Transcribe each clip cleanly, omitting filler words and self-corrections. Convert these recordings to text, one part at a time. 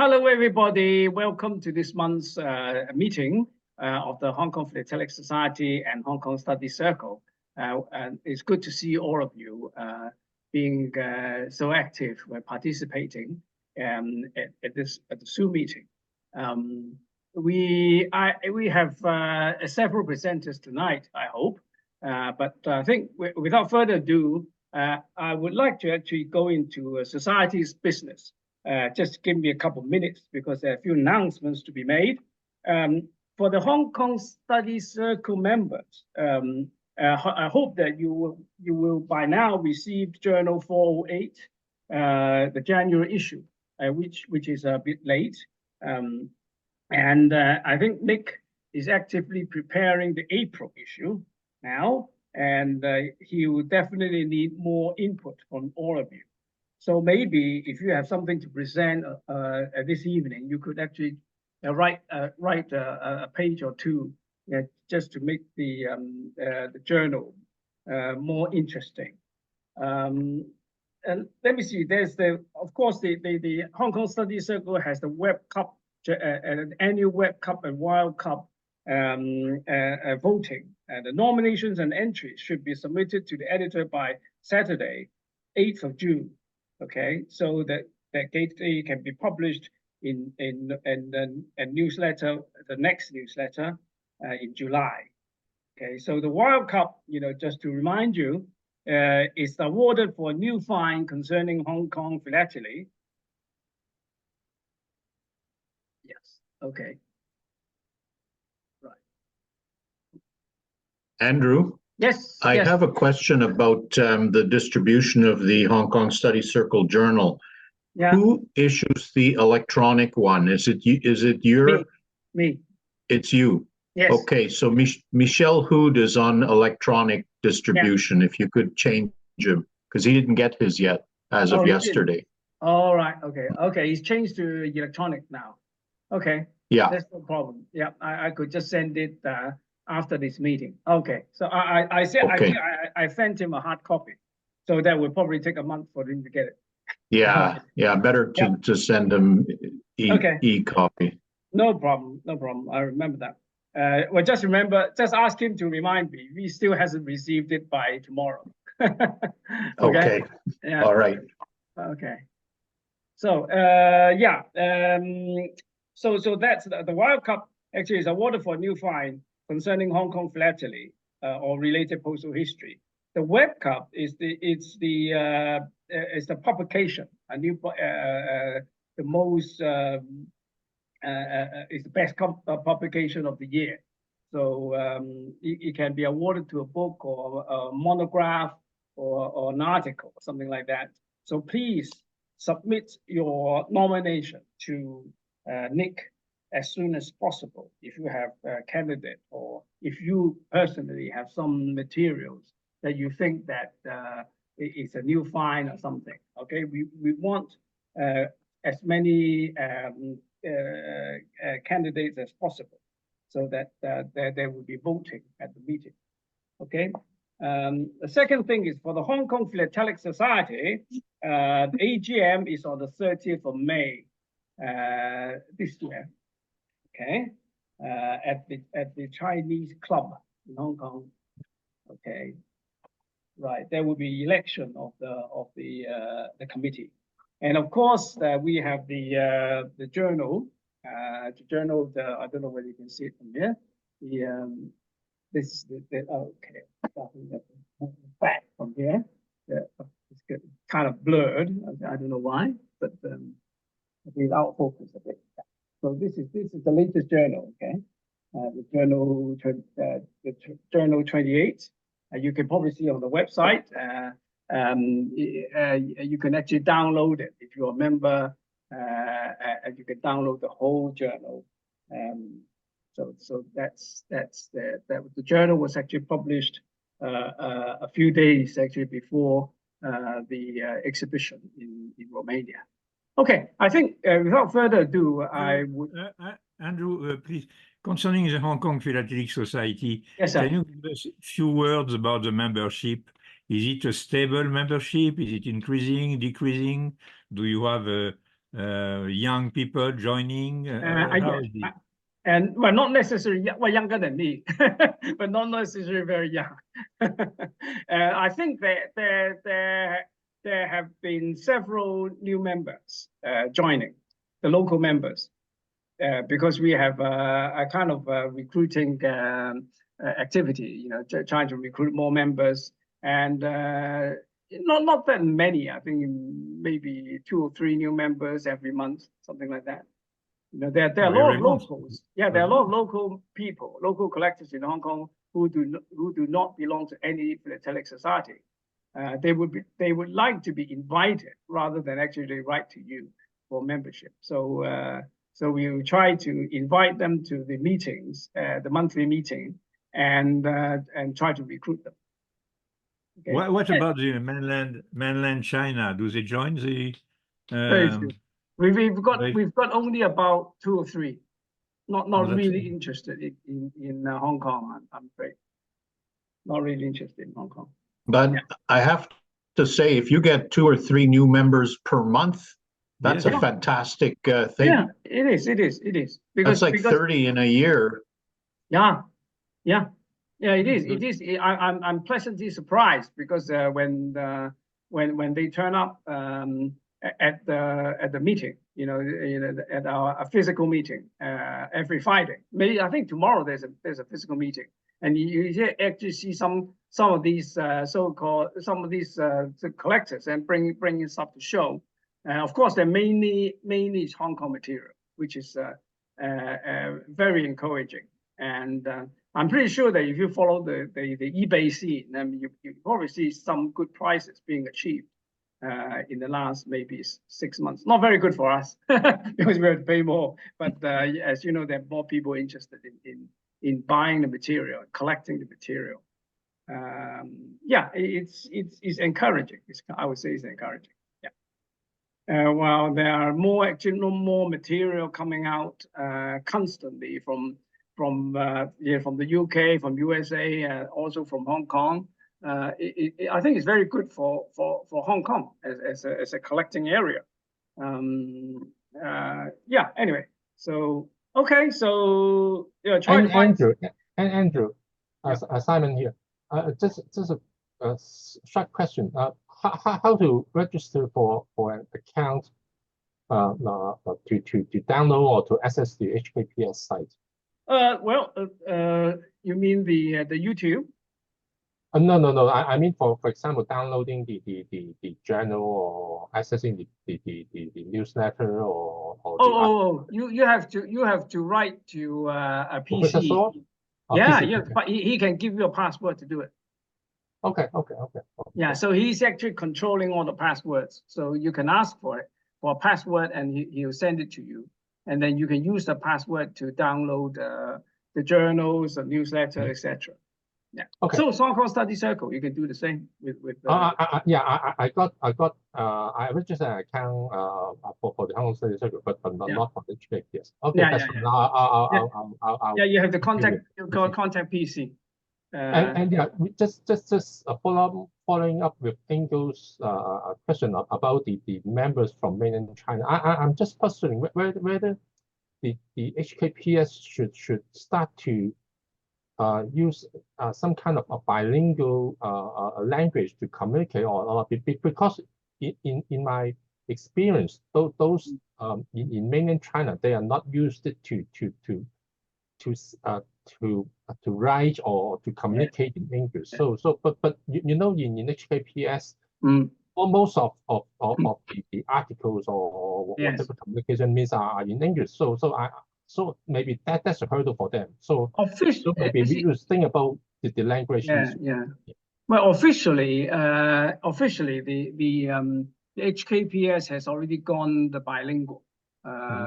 Hello, everybody. Welcome to this month's meeting of the Hong Kong Philatelic Society and Hong Kong Study Circle. And it's good to see all of you being so active when participating at the Zoom meeting. We have several presenters tonight, I hope. But I think without further ado, I would like to actually go into society's business. Just give me a couple of minutes because there are a few announcements to be made. For the Hong Kong Study Circle members, I hope that you will by now receive Journal 408, the January issue, which is a bit late. I think Nick is actively preparing the April issue now, and he will definitely need more input from all of you. So maybe if you have something to present this evening, you could actually write a page or two just to make the journal more interesting. And let me see. There's of course the Hong Kong Study Circle has the Webb Cup, an annual Webb Cup and Wild Cup voting. And the nominations and entries should be submitted to the editor by Saturday, 8th of June. Okay, so that date can be published in a newsletter, the next newsletter in July. Okay, so the Wild Cup, just to remind you, is awarded for a new find concerning Hong Kong philately. Yes. Okay. Right. Andrew? Yes. I have a question about the distribution of the Hong Kong Study Circle Journal. Yeah. Who issues the electronic one? Is it your? Me. It's you. Yes. Okay, so Michel Hood is on electronic distribution. Yeah. If you could change him, because he didn't get his yet as of yesterday. All right. Okay. Okay. He's changed to electronic now. Okay. Yeah. That's no problem. Yeah. I could just send it after this meeting. Okay. So I said okay. I sent him a hard copy, so that will probably take a month for him to get it. Yeah. Yeah. Better to send him e-copy. No problem. No problem. I remember that. Well, just ask him to remind me. He still hasn't received it by tomorrow. Okay. Yeah. All right. Okay. So so that's the Wild Cup actually is awarded for a new find concerning Hong Kong philately or related postal history. The Webb Cup is the publication, a new the most is the best publication of the year. So it can be awarded to a book or a monograph or an article or something like that. So please submit your nomination to Nick as soon as possible if you have a candidate or if you personally have some materials that you think that it's a new find or something. Okay, we want as many candidates as possible so that there will be voting at the meeting. Okay. The second thing is for the Hong Kong Philatelic Society, the AGM is on the 30th of May this year. Okay, at the Chinese Club in Hong Kong. Okay, right. There will be election of the committee, and of course we have the journal. The journal. I don't know whether you can see it from here. This is okay. Back from here. It's kind of blurred. I don't know why, but it's out of focus a bit. So this is the latest journal, okay? The journal 28. You can probably see on the website. You can actually download it if you're a member. You can download the whole journal. So that's the journal was actually published a few days actually before the exhibition in Romania. Okay, I think without further ado, I would... Andrew, please, concerning the Hong Kong Philatelic Society, yes, sir. Can you give us a few words about the membership? Is it a stable membership? Is it increasing, decreasing? Do you have young people joining? How is it? And well, not necessarily well, younger than me, but not necessarily very young. I think that there have been several new members joining, the local members, because we have a kind of recruiting activity, you know, trying to recruit more members, and not that many. I think maybe 2 or 3 new members every month, something like that. You know, there are a lot of locals. Yeah, there are a lot of local people, local collectors in Hong Kong who do not belong to any philatelic society. They would like to be invited rather than actually write to you for membership. So so we will try to invite them to the meetings, the monthly meeting, and try to recruit them. Okay. What about the mainland China? Do they join the? We've got only about 2 or 3, not really interested in Hong Kong. I'm afraid, not really interested in Hong Kong. But yeah. I have to say, if you get 2 or 3 new members per month, that's a fantastic thing. Yeah, it is. Because that's like 30 in a year. Yeah, it is. It is. I'm pleasantly surprised because when they turn up at the meeting, you know, at our physical meeting every Friday. Maybe I think tomorrow there's a physical meeting, and you actually see some of these so-called collectors and bringing stuff to show. Of course, they're mainly Hong Kong material, which is very encouraging. And I'm pretty sure that if you follow the eBay scene, then you probably see some good prices being achieved in the last maybe 6 months. Not very good for us because we have to pay more. But as you know, there are more people interested in buying the material, collecting the material. Yeah, it's encouraging. I would say it's encouraging. Yeah. Well, there are more material coming out constantly from the UK, from USA, also from Hong Kong. I think it's very good for Hong Kong as a collecting area. Yeah. Anyway, so okay, so yeah. Andrew, Simon here. Just a short question. How to register for an account to download or to access the HKPS site? Well, you mean the YouTube? No. I mean, for example, downloading the journal or accessing the newsletter or you have to write to a PC. Yeah, PC, but he can give you a password to do it. Okay. Yeah, so he's actually controlling all the passwords. So you can ask for a password, and he'll send it to you, and then you can use the password to download the journals, the newsletter, etc. Yeah. Okay. So Hong Kong Study Circle, you can do the same with. I registered an account for the Hong Kong Study Circle, but not for the HKPS. Okay, that's fine. I'll you have to contact PC. And yeah, just following up with Engel's question about the members from mainland China. I'm just puzzling whether the HKPS should start to use some kind of a bilingual language to communicate or because in my experience, those in mainland China, they are not used to write or to communicate in English. So but you know, in HKPS, most of the articles or whatever communication means are in English. So maybe that's a hurdle for them. So maybe we should think about the language. Yeah. Well, officially, the HKPS has already gone the bilingual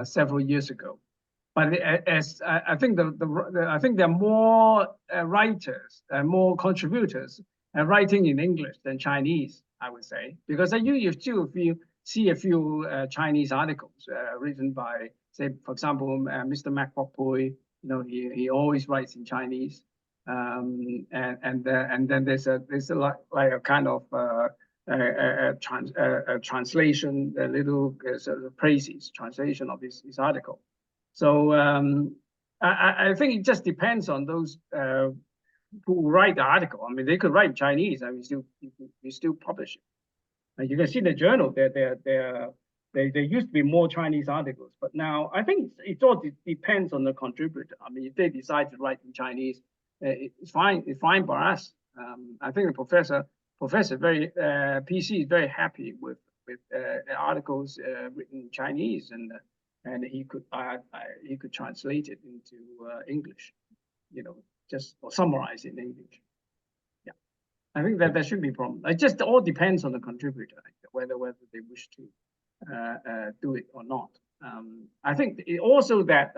several years ago. But as I think I think there are more writers and more contributors writing in English than Chinese, I would say, because you still see a few Chinese articles written by, say, for example, Mr. Mak Bok Pui. You know, he always writes in Chinese, and then there's a like a kind of translation, a little sort of praises, translation of his article. So I think it just depends on those who write the article. I mean, they could write Chinese and we still publish it. And you can see the journal, there used to be more Chinese articles, but now I think it all depends on the contributor. I mean, if they decide to write in Chinese, it's fine by us. I think the professor very PC is very happy with articles written in Chinese, and he could translate it into English, you know, just or summarize it in English. Yeah, I think that there shouldn't be a problem. It just all depends on the contributor, whether they wish to do it or not. I think also that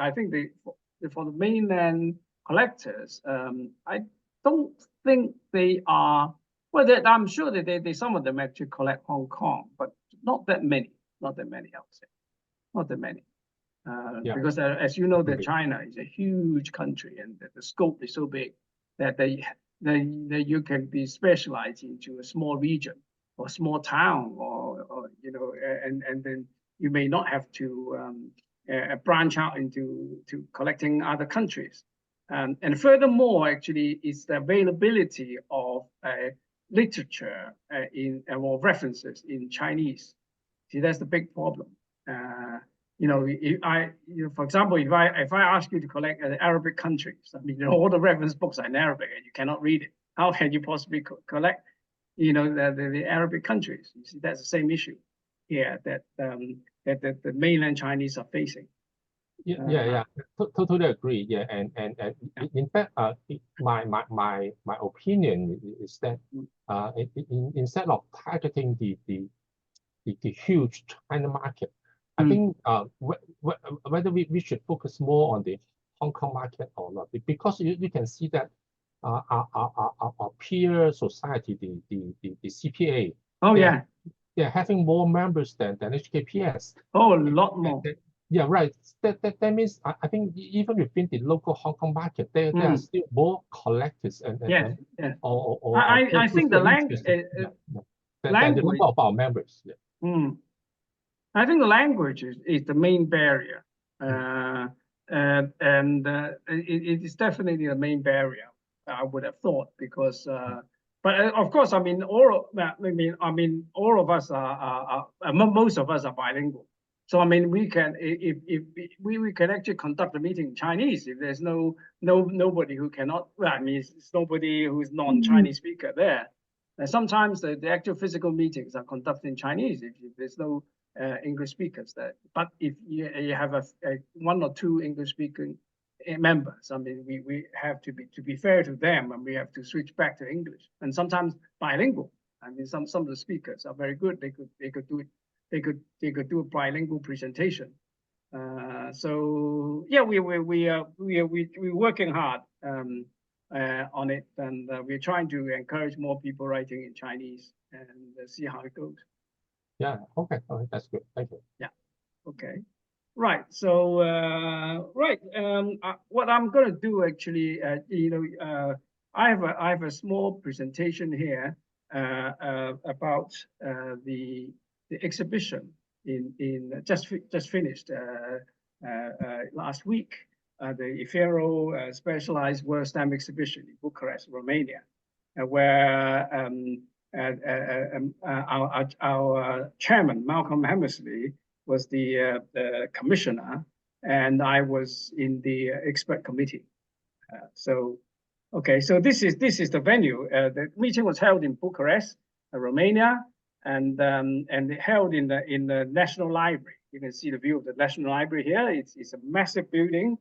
for the mainland collectors, I don't think they are. Well, I'm sure that some of them actually collect Hong Kong, but not that many. Not that many, I would say. Not that many. Because as you know, that China is a huge country, and the scope is so big that you can be specialized into a small region or small town, or you know, and then you may not have to branch out into collecting other countries. And furthermore, actually, is the availability of literature or references in Chinese. See, that's the big problem. You know, for example, if I ask you to collect Arabic countries, I mean, you know, all the reference books are in Arabic and you cannot read it. How can you possibly collect, you know, the Arabic countries? You see, that's the same issue here that the mainland Chinese are facing. Totally agree. Yeah, and in fact, my opinion is that instead of targeting the huge China market, I think whether we should focus more on the Hong Kong market or not, because you can see that our peer society, the CPA. Oh yeah. They're having more members than HKPS. Oh, a lot more. Yeah, right. That means I think even within the local Hong Kong market, there are still more collectors and I think the language the number of our members. Yeah. I think the language is the main barrier, it is definitely the main barrier. I would have thought, because but of course, I mean, all of us are most of us are bilingual. So I mean, we can if we can actually conduct a meeting in Chinese if there's nobody who cannot. Well, I mean, it's nobody who is non-Chinese speaker there. And sometimes the actual physical meetings are conducted in Chinese if there's no English speakers there. But if you have a one or two English speaking members, I mean, we have to be fair to them, and we have to switch back to English. And sometimes bilingual. I mean, some of the speakers are very good. They could do it. They could do a bilingual presentation. So yeah, we're working hard on it, and we're trying to encourage more people writing in Chinese and see how it goes. Yeah. Okay. That's good. Thank you. Yeah. Okay. Right. So what I'm going to do actually, I have a small presentation here about the exhibition in just finished last week, the Ifero Specialized World Stamp Exhibition in Bucharest, Romania, where our chairman, Malcolm Hammersley, was the commissioner, and I was in the expert committee. So this is the venue. The meeting was held in Bucharest, Romania, and held in the National Library. You can see the view of the National Library here. It's a massive building,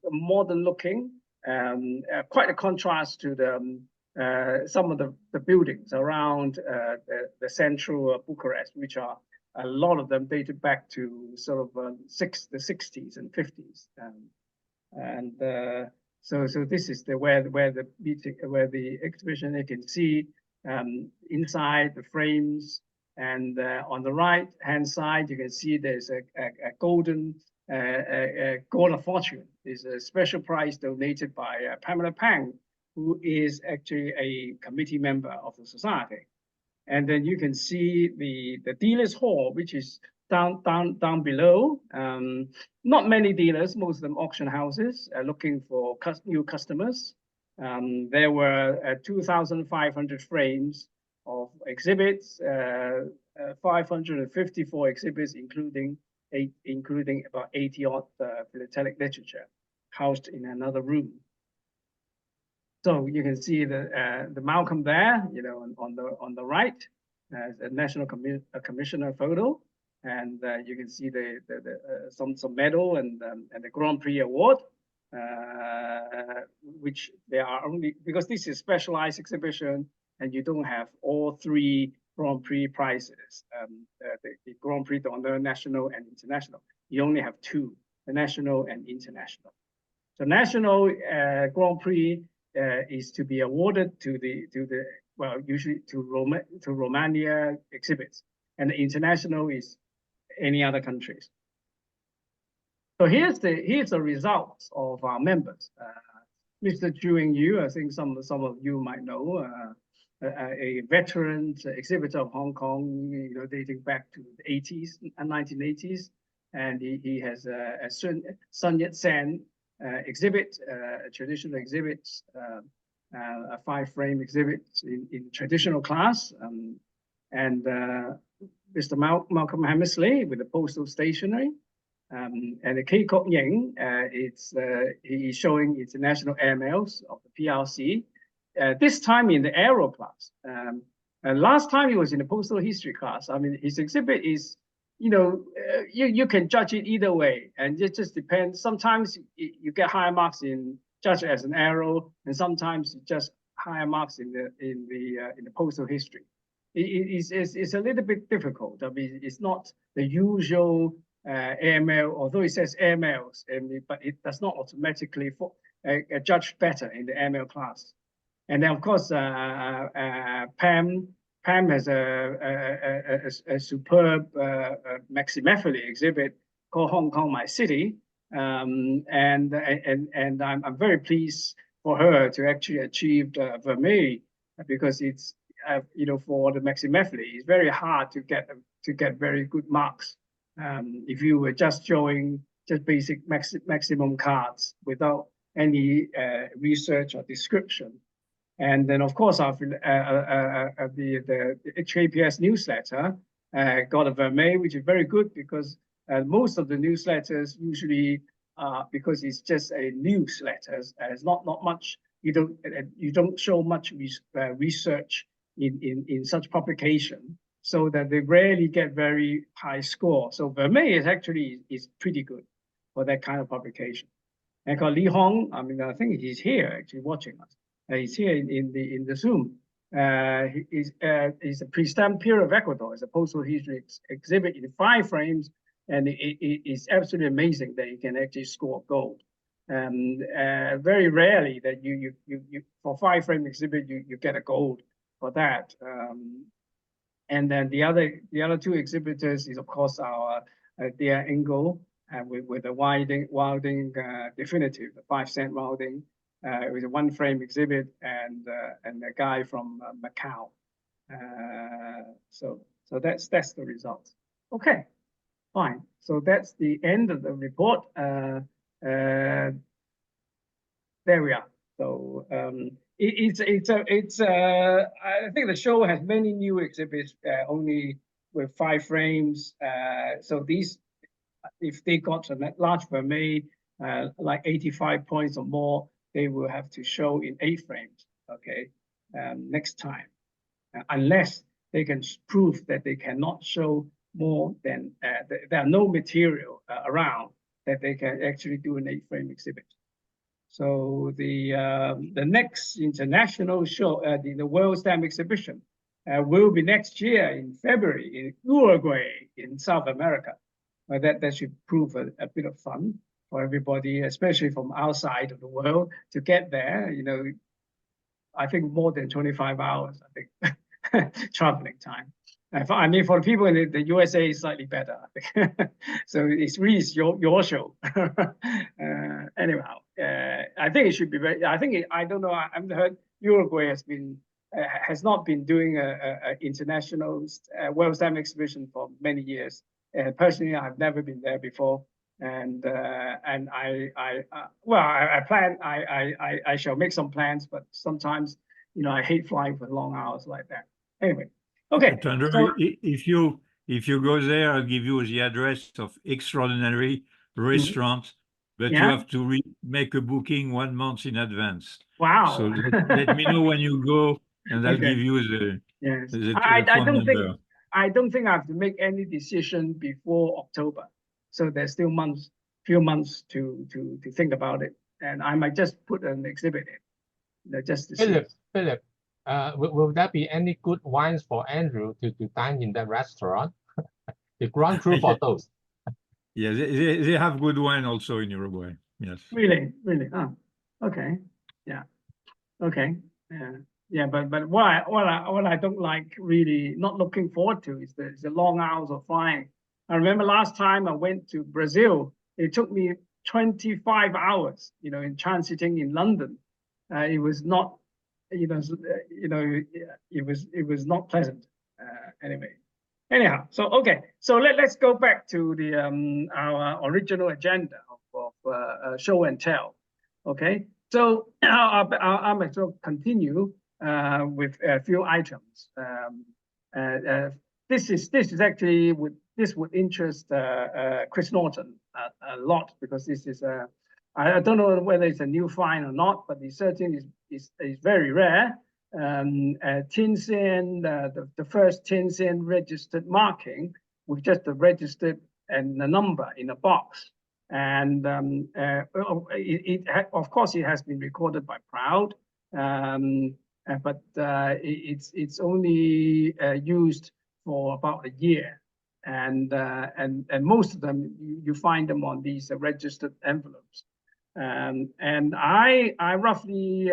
modern looking, quite a contrast to the some of the buildings around the central Bucharest, which are a lot of them dated back to sort of the 60s and 50s, so this is where the exhibition. You can see inside the frames, and on the right hand side you can see there's a golden gold of fortune. Is a special prize donated by Pamela Pang, who is actually a committee member of the society. And then you can see the dealers hall, which is down below. Not many dealers, most of them auction houses, looking for new customers. There were 2,500 frames of exhibits, 554 exhibits, including about 80 odd philatelic literature housed in another room. So you can see the Malcolm there, on the right, a National Commissioner photo, and you can see some medal and the Grand Prix award, which there are only because this is a specialized exhibition, and you don't have all 3 Grand Prix prizes, the Grand Prix d'Honneur national and international. You only have 2, the national and international. So national Grand Prix is to be awarded to usually to Romania exhibits, and the international is any other countries. So here's the results of our members. Mr. Zhu Yu, I think some of you might know, a veteran exhibitor of Hong Kong, dating back to the 80s and 1980s, and he has a Sun Yat-sen exhibit, a traditional exhibit, a 5-frame exhibit in traditional class, and Mr. Malcolm Hammersley with the postal stationery, and the Kei Kok Ying, he's showing international airmails of the PRC. This time in the aero class. Last time he was in the postal history class. I mean, his exhibit is, you can judge it either way, and it just depends. Sometimes you get higher marks in judge as an aero, and sometimes just higher marks in the postal history. It's a little bit difficult. I mean, it's not the usual airmail, although it says airmails, but it does not automatically judge better in the airmail class. And then, of course, Pam has a superb maximephily exhibit called Hong Kong, My City, and I'm very pleased for her to actually achieve Vermeil, because it's for the maximephily, it's very hard to get very good marks if you were just showing just basic maximum cards without any research or description. And then, of course, the HKPS newsletter got a Vermeil, which is very good, because most of the newsletters usually, because it's just a newsletter, it's not much. You don't show much research in such publication, so that they rarely get very high score. So Vermeil is pretty good for that kind of publication. And Li Hong, I mean, I think he's here actually watching us. He's here in the Zoom. He's a pre-stamped period of Ecuador. It's a postal history exhibit in 5 frames, and it's absolutely amazing that you can actually score gold. Very rarely that you for 5-frame exhibit you get a gold for that. And then the other 2 exhibitors is, of course, our dear Ingo with the Wilding definitive, the 5-cent Wilding. It was a 1-frame exhibit, and a guy from Macau. So that's the result. Okay, fine. So that's the end of the report. There we are. So I think the show has many new exhibits, only with 5 frames. So these, if they got a large Vermeil, like 85 points or more, they will have to show in 8 frames, okay, next time, unless they can prove that they cannot show more than, there are no material around that they can actually do an 8-frame exhibit. So the next international show, the World Stamp Exhibition, will be next year in February in Uruguay in South America. That should prove a bit of fun for everybody, especially from outside of the world, to get there. I think more than 25 hours, I think, traveling time. I mean, for the people in the USA, it's slightly better, I think. So it's really your show. Anyhow, I think it should be very, I don't know, I haven't heard Uruguay has been has not been doing a international World Stamp exhibition for many years. Personally, I've never been there before, and I shall make some plans, but sometimes I hate flying for long hours like that. Anyway, okay. Thunder, So, if you go there, I'll give you the address of extraordinary restaurants, but you have to make a booking 1 month in advance. Wow. So let me know when you go, and I'll give you the phone number. I don't think I have to make any decision before October, so there's still few months to think about it, and I might just put an exhibit in, just to see. Philip, will there be any good wines for Andrew to dine in that restaurant? The ground crew for those. Yeah, they have good wine also in Uruguay. Yes. Really? Oh, okay. Yeah. Okay. Yeah. But what I don't like, really not looking forward to, is the long hours of flying. I remember last time I went to Brazil, it took me 25 hours, in transiting in London. It was not, it was not pleasant. Anyway. Anyhow, so okay, so let's go back to the our original agenda of show and tell. Okay, so I'm going to continue with a few items. This is actually this would interest Chris Norton a lot, because this is I don't know whether it's a new find or not, but it certainly is very rare. Tin Sin, the first Tin Sin registered marking with just the registered and the number in a box. And of course, it has been recorded by Proud, but it's only used for about a year. And most of them, you find them on these registered envelopes. And I roughly,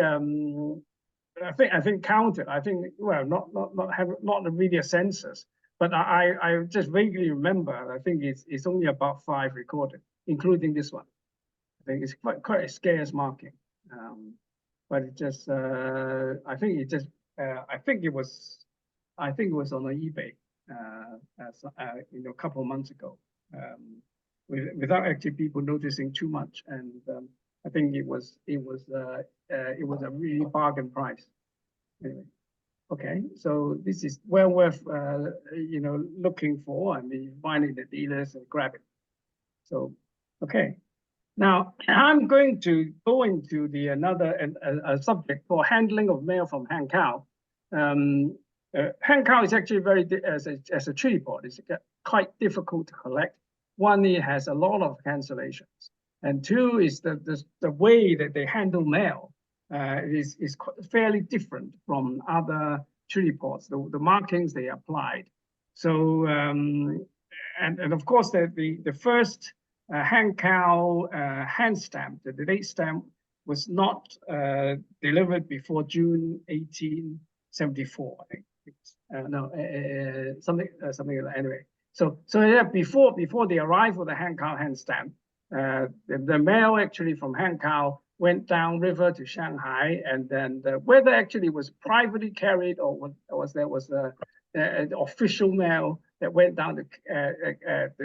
I think counted. I think, well, not really a census, but I just vaguely remember. I think it's only about 5 recorded, including this one. I think it's quite a scarce marking, but it just I think it was on eBay a couple of months ago, without actually people noticing too much, and I think it was a really bargain price. Anyway, okay, so this is well worth looking for, and finding the dealers and grab it. So okay, now I'm going to go into another subject for handling of mail from Hankow. Hankow is actually as a treaty port, it's quite difficult to collect. One, it has a lot of cancellations, and two is the way that they handle mail is fairly different from other treaty ports. The markings they applied. So and of course the first Hankow hand stamp, the date stamp, was not delivered before June 1874. I think. Something like that. Anyway, so yeah, before the arrival of the Hankow hand stamp, the mail actually from Hankow went down river to Shanghai, and then whether actually was privately carried or was an official mail that went down to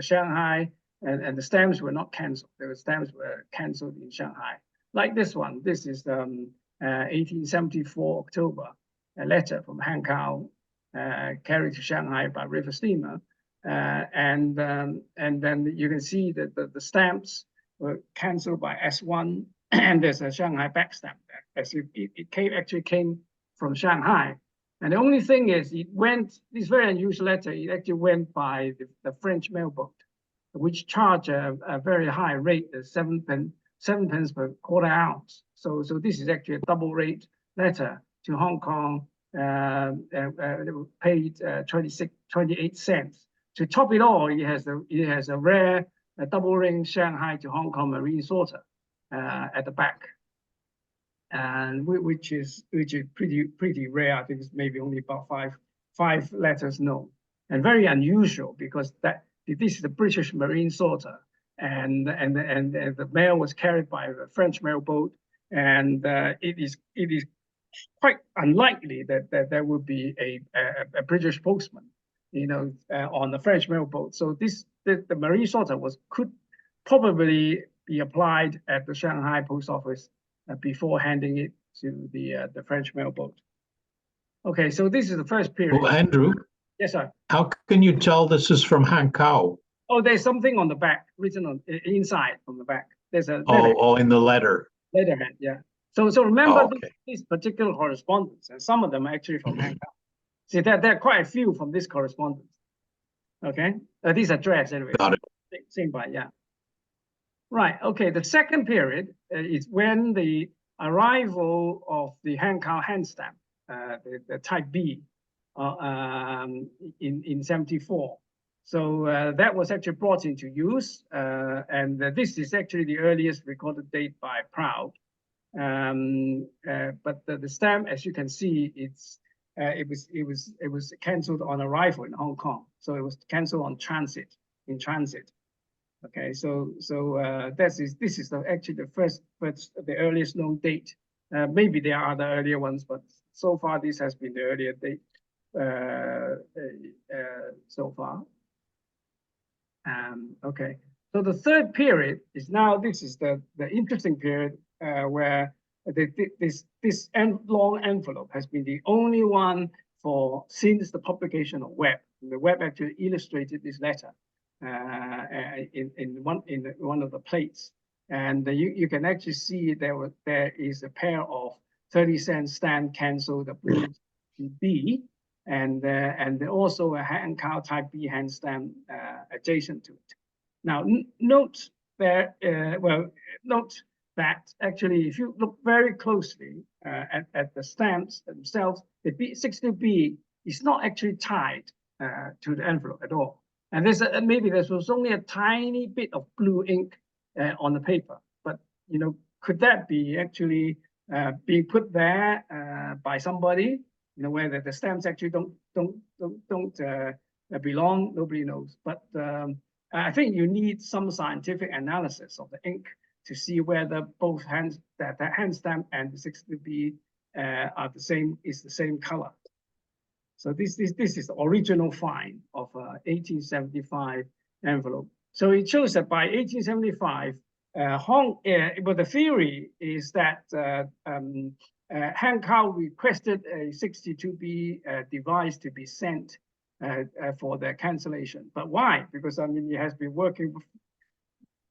Shanghai, and the stamps were not cancelled. The stamps were cancelled in Shanghai, like this one. This is 1874 October, a letter from Hankow carried to Shanghai by river steamer, and then you can see that the stamps were cancelled by S1, and there's a Shanghai back stamp there, as if it came from Shanghai. And the only thing is, this very unusual letter, it actually went by the French mailboat, which charge a very high rate, 7 pence per quarter ounce. So this is actually a double rate letter to Hong Kong, paid 28 cents. To top it all, it has a rare double ring Shanghai to Hong Kong marine sorter at the back, and which is pretty rare. I think it's maybe only about five letters known, and very unusual, because this is the British marine sorter, and the mail was carried by a French mail boat, and it is quite unlikely that there would be a British postman, you know, on the French mail boat. So the marine sorter could probably be applied at the Shanghai post office before handing it to the French mail boat. Okay, so this is the first period. Well, Andrew, Yes, sir. how can you tell this is from Hankow? Oh, there's something on the back, written on inside on the back. There's a In the letter. letterhead, yeah. So remember okay. this particular correspondence, and some of them are actually from Hankow. See, there are quite a few from this correspondence. Okay, these address anyway. Got it. Same by, yeah. Right. Okay. The second period is when the arrival of the Hankow hand stamp, the Type B, in 74. So that was actually brought into use, and this is actually the earliest recorded date by Proud. But the stamp, as you can see, it was cancelled on arrival in Hong Kong. So it was cancelled on transit, in transit. Okay, so this is actually the earliest known date. Maybe there are other earlier ones, but so far this has been the earlier date so far. Okay, so the third period is now, this is the interesting period where this long envelope has been the only one since the publication of Webb. The Webb actually illustrated this letter in one of the plates, and you can actually see there is a pair of 30-cent stamp canceled approved B, and also a Hankow Type B hand stamp adjacent to it. Now note there, note that actually, if you look very closely at the stamps themselves, the B62B is not actually tied to the envelope at all. And maybe there was only a tiny bit of blue ink on the paper, but you know, could that be actually being put there by somebody? You know, where the stamps actually don't belong, nobody knows. But I think you need some scientific analysis of the ink to see whether both that hand stamp and the 62B are the same color. So this is the original find of 1875 envelope. So it shows that by 1875, but the theory is that Hankow requested a 62B device to be sent for their cancellation. But why? Because I mean, it has been working,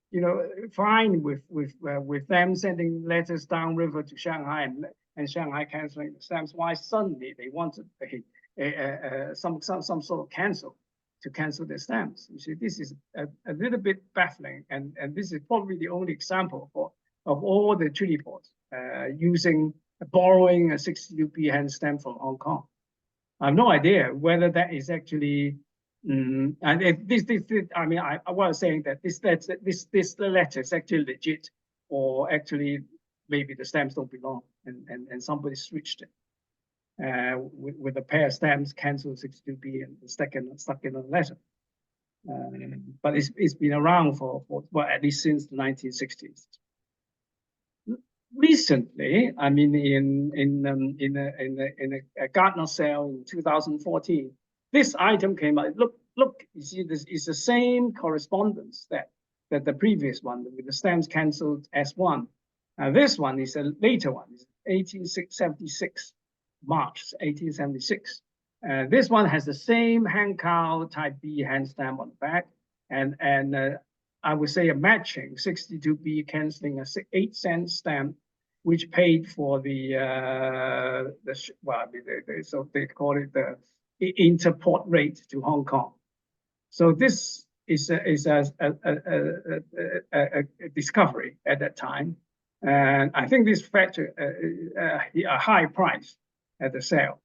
you know, fine with them sending letters downriver to Shanghai and Shanghai canceling the stamps. Why suddenly they wanted some sort of cancel their stamps? You see, this is a little bit baffling, and this is probably the only example of all the treaty ports borrowing a 62B hand stamp from Hong Kong. I have no idea whether that is actually, and I mean, I was saying that this letter is actually legit, or actually maybe the stamps don't belong, and somebody switched it with a pair of stamps, cancelled 62B and stuck in a letter. But it's been around for well, at least since the 1960s. Recently, I mean, in a Gardner sale in 2014, this item came out. Look, you see, this is the same correspondence that the previous one with the stamps cancelled S1. This one is a later one, it's 1876, March 1876. This one has the same Hankow Type B hand stamp on the back, and I would say a matching 62B cancelling a 8-cent stamp, which paid for so they call it the interport rate to Hong Kong. So this is a discovery at that time, and I think this fetched a high price at the sale.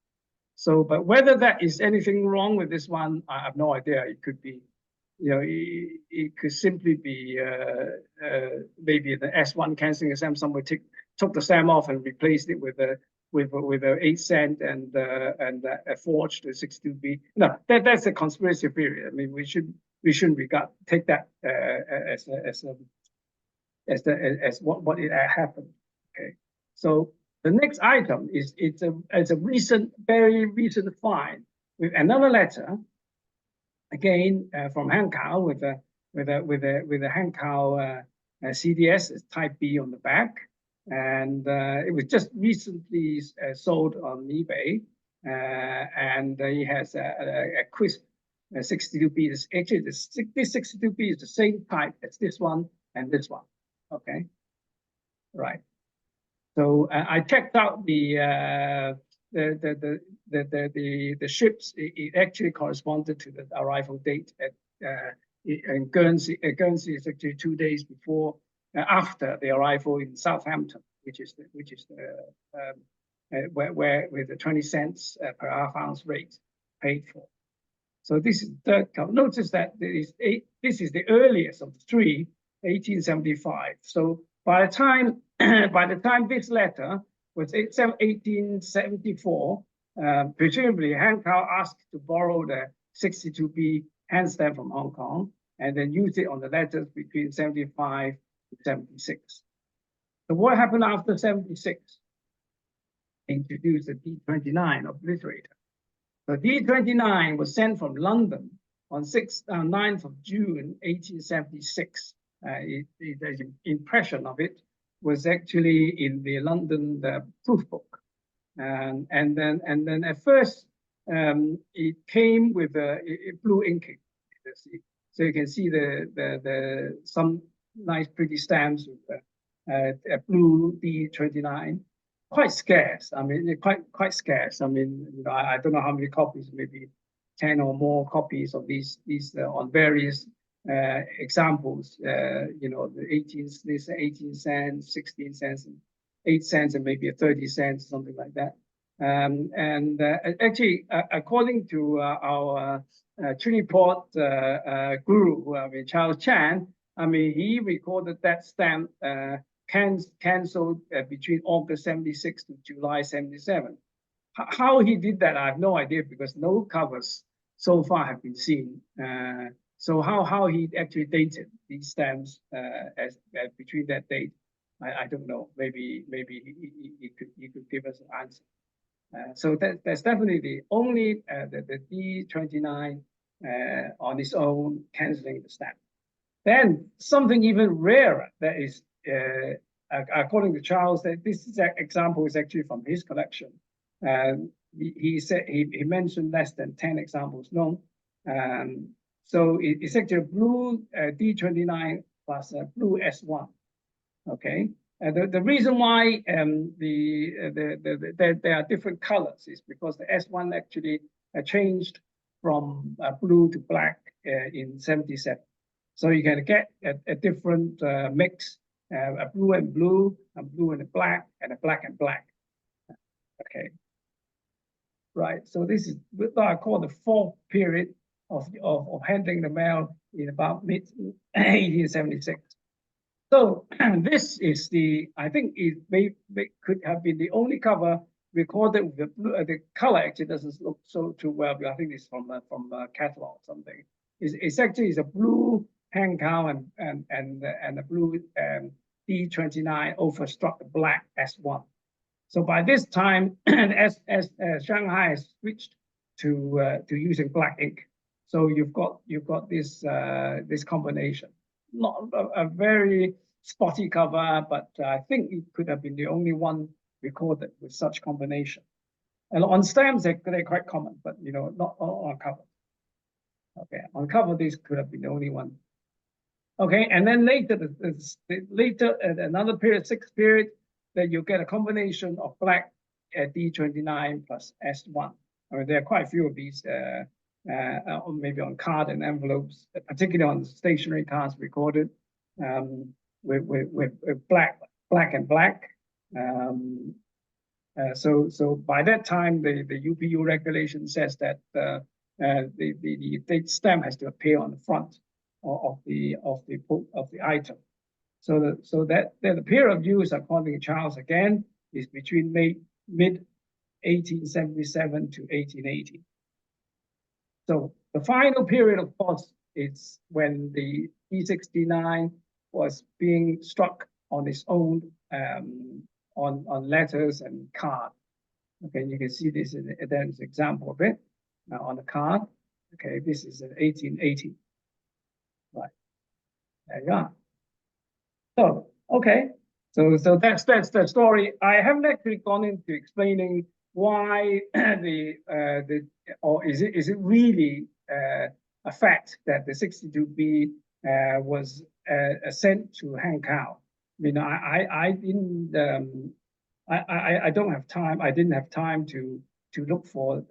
So, but whether that is anything wrong with this one, I have no idea. It could be, you know, it could simply be maybe the S1 cancelling stamp. Somebody took the stamp off and replaced it with a 8-cent and a forged 62B. No, that's a conspiracy theory. I mean, we shouldn't take that as what it happened. Okay, so The next item is it's a recent, very recent find with another letter, again from Hankow with a Hankow c.d.s type B on the back, and it was just recently sold on eBay, and he has a crisp 62B. Actually, this 62B is the same type as this one and this one. Okay, right. So I checked out the ships. It actually corresponded to the arrival date at in Guernsey. Guernsey is actually 2 days before, after the arrival in Southampton, which is where with the 20 cents per half-ounce rate paid for. So this is the third count. Notice that this is the earliest of the three, 1875. So by the time this letter was 1874, presumably Hankow asked to borrow the 62B hand stamp from Hong Kong and then use it on the letters between 75 to 76. So what happened after 76? Introduced the D29 obliterator. So D29 was sent from London on 9th of June, 1876. The impression of it was actually in the London proof book, and then at first it came with a blue inking. So you can see the some nice pretty stamps with a blue D29, quite scarce. I mean, quite scarce. I mean, you know, I don't know how many copies, maybe 10 or more copies of these on various examples. You know, the 18 cents, 16 cents, and 8 cents, and maybe a 30 cents, something like that. Actually, according to our Trinity Port guru, I mean, Charles Chan, I mean, he recorded that stamp canceled between August 76 to July 77. How he did that, I have no idea, because no covers so far have been seen. So how he actually dated these stamps as between that date, I don't know. Maybe he could give us an answer. So that's definitely the only the D29 on its own canceling the stamp. Then something even rarer that is, according to Charles, that this example is actually from his collection. He said he mentioned less than 10 examples known. So it's actually a blue D29 plus a blue S1. Okay. The reason why there are different colors is because the S1 actually changed from blue to black in 77. So you can get a different mix, a blue and blue, a blue and a black and black. Okay. Right. So this is what I call the fourth period of handling the mail in about mid 1876. So this is I think it could have been the only cover recorded with the blue. The color actually doesn't look so too well, but I think it's from a catalog or something. It's actually a blue Hankow and a blue D29 overstruck the black S1. So by this time, as Shanghai has switched to using black ink, so you've got this this combination. Not a very spotty cover, but I think it could have been the only one recorded with such combination. And on stamps, they're quite common, but you know, not on cover. Okay, on cover, this could have been the only one. Okay, and then later, another period, sixth period, that you get a combination of black D29 plus S1. I mean, there are quite a few of these, maybe on card and envelopes, particularly on stationery cards recorded with black and black. So by that time, the UPU regulation says that the date stamp has to appear on the front of the item. So that the period of use, according to Charles again, is between mid 1877 to 1880. So the final period, of course, is when the D69 was being struck on its own on letters and card. Okay, you can see this. There's an example of it on the card. Okay, this is in 1880. Right, there you are. So okay, so that's the story. I haven't actually gone into explaining why or is it really a fact that the 62B was sent to Hankow. I mean, I didn't I don't have time. I didn't have time to look for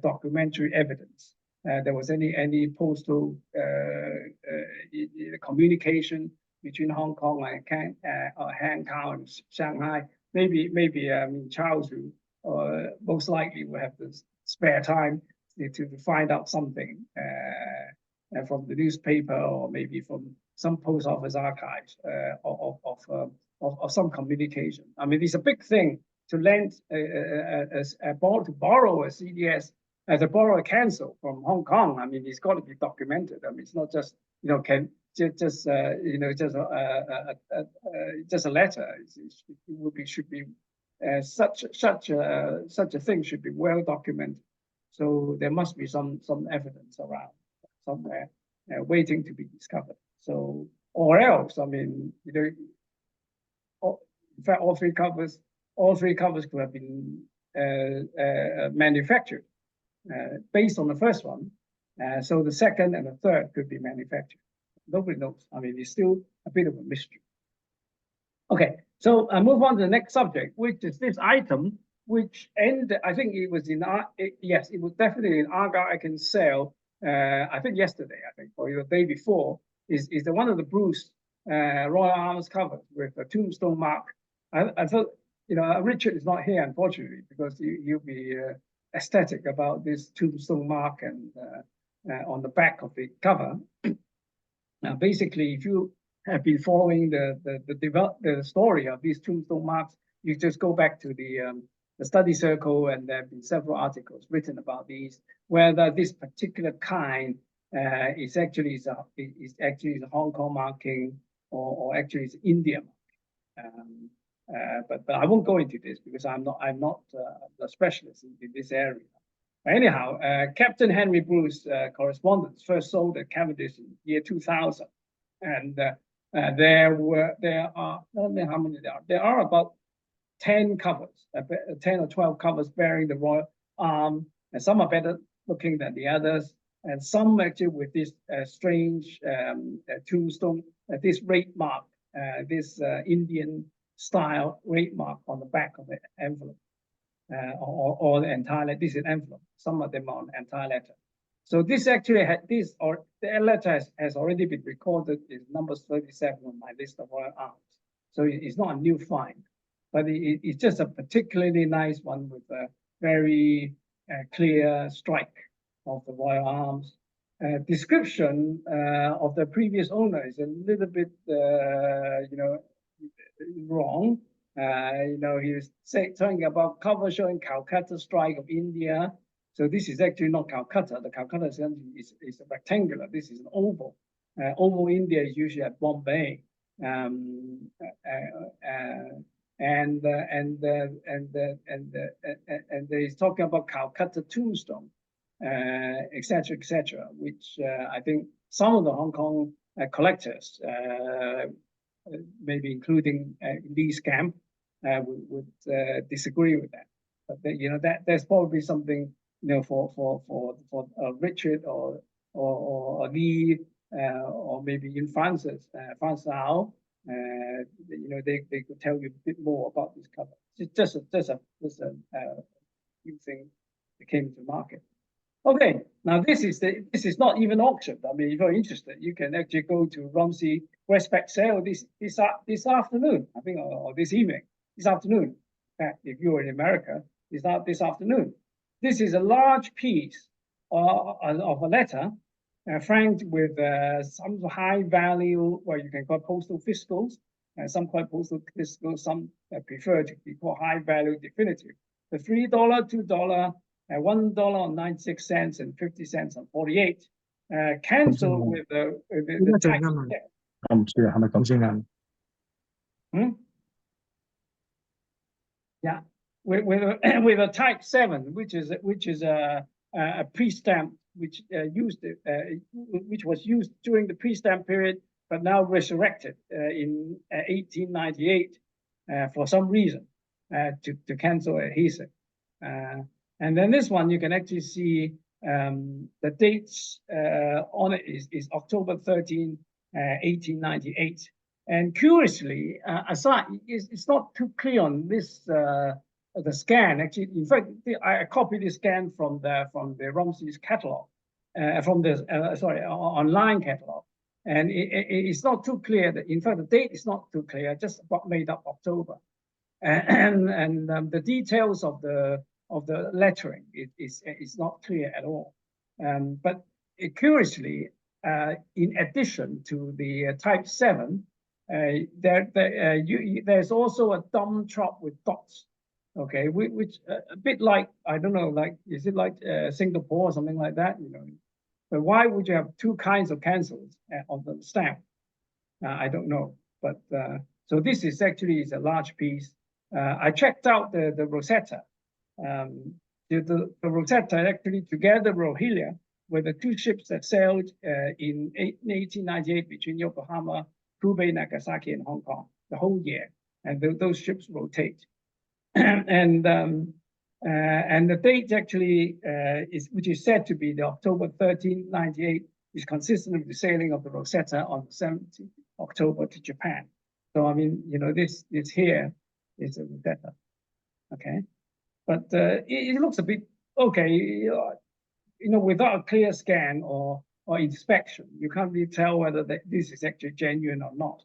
documentary evidence. There was any postal communication between Hong Kong and Hankow and Shanghai. Maybe Charles, who most likely will have the spare time to find out something from the newspaper or maybe from some post office archives of some communication. I mean, it's a big thing to lend to borrow a c.d.s. To borrow a cancel from Hong Kong. I mean, it's got to be documented. I mean, it's not just just a letter. It should be such a thing should be well documented. So there must be some evidence around somewhere waiting to be discovered. So or else, I mean, in fact, all three covers could have been manufactured based on the first one. So the second and the third could be manufactured. Nobody knows. I mean, it's still a bit of a mystery. Okay, so I move on to the next subject, which is this item, which ended, I think it was yes, it was definitely in Argyle I Can Sell, I think yesterday, or the day before, is the one of the Bruce Royal Arms covers with a tombstone mark. I thought, Richard is not here, unfortunately, because he'll be ecstatic about this tombstone mark and on the back of the cover. Now, basically, if you have been following the story of these tombstone marks, you just go back to the study circle, and there have been several articles written about these, whether this particular kind is actually a Hong Kong marking or actually is India marking. But I won't go into this because I'm not a specialist in this area. Anyhow, Captain Henry Bruce correspondence first sold at Cavendish in year 2000, and there are, I don't know how many there are. There are about 10 covers, 10 or 12 covers bearing the royal arm, and some are better looking than the others, and some actually with this strange tombstone, this rate mark, this Indian style rate mark on the back of the envelope. Or the entire letter. This is an envelope. Some of them are on entire letter. So this actually the letter has already been recorded. It's number 37 on my list of royal arms. So it's not a new find, but it's just a particularly nice one with a very clear strike of the royal arms. Description of the previous owner is a little bit, wrong. He was talking about cover showing Calcutta strike of India. So this is actually not Calcutta. The Calcutta is a rectangular. This is an oval. Oval India is usually at Bombay. And he's talking about Calcutta tombstone, etc., which I think some of the Hong Kong collectors, maybe including Lee's camp, would disagree with that. But there's probably something for Richard or Lee or maybe in Francis now. They could tell you a bit more about this cover. It's just a new thing that came to market. Okay, now this is not even auctioned. I mean, if you're interested, you can actually go to Romsey Westpac sale this afternoon, I think, or this evening, this afternoon. In fact, if you're in America, it's not this afternoon. This is a large piece of a letter, franked with some high value, well, you can call postal fiscals, some call postal fiscals, some prefer to be called high value definitive. The $3, $2, $1.96 and 50 cents and 48. Cancel with the tax. Yeah, with a type 7, which is a pre-stamp which which was used during the pre-stamp period, but now resurrected in 1898 for some reason to cancel adhesive. And then this one you can actually see the dates on it is October 13, 1898. And curiously, aside, it's not too clear on this the scan. Actually, in fact, I copied the scan from the Rumsey's catalog, from the online catalog, and it's not too clear. That in fact, the date is not too clear. Just about made up October, and the details of the lettering is not clear at all. But curiously, in addition to the type 7. There's also a thumb chop with dots, okay, which a bit like, I don't know, like, is it like Singapore or something like that, you know? But why would you have two kinds of cancels on the stamp? I don't know, but so this is actually a large piece. I checked out the Rosetta. The Rosetta actually together Rohilla were the two ships that sailed in 1898 between Yokohama, Kobe, Nagasaki, and Hong Kong the whole year, and those ships rotate. And the date actually which is said to be the October 13, 98, is consistent with the sailing of the Rosetta on the 17th October to Japan. So I mean, you know, this here is a Rosetta, okay, but it looks a bit okay. You know, without a clear scan or inspection, you can't really tell whether this is actually genuine or not.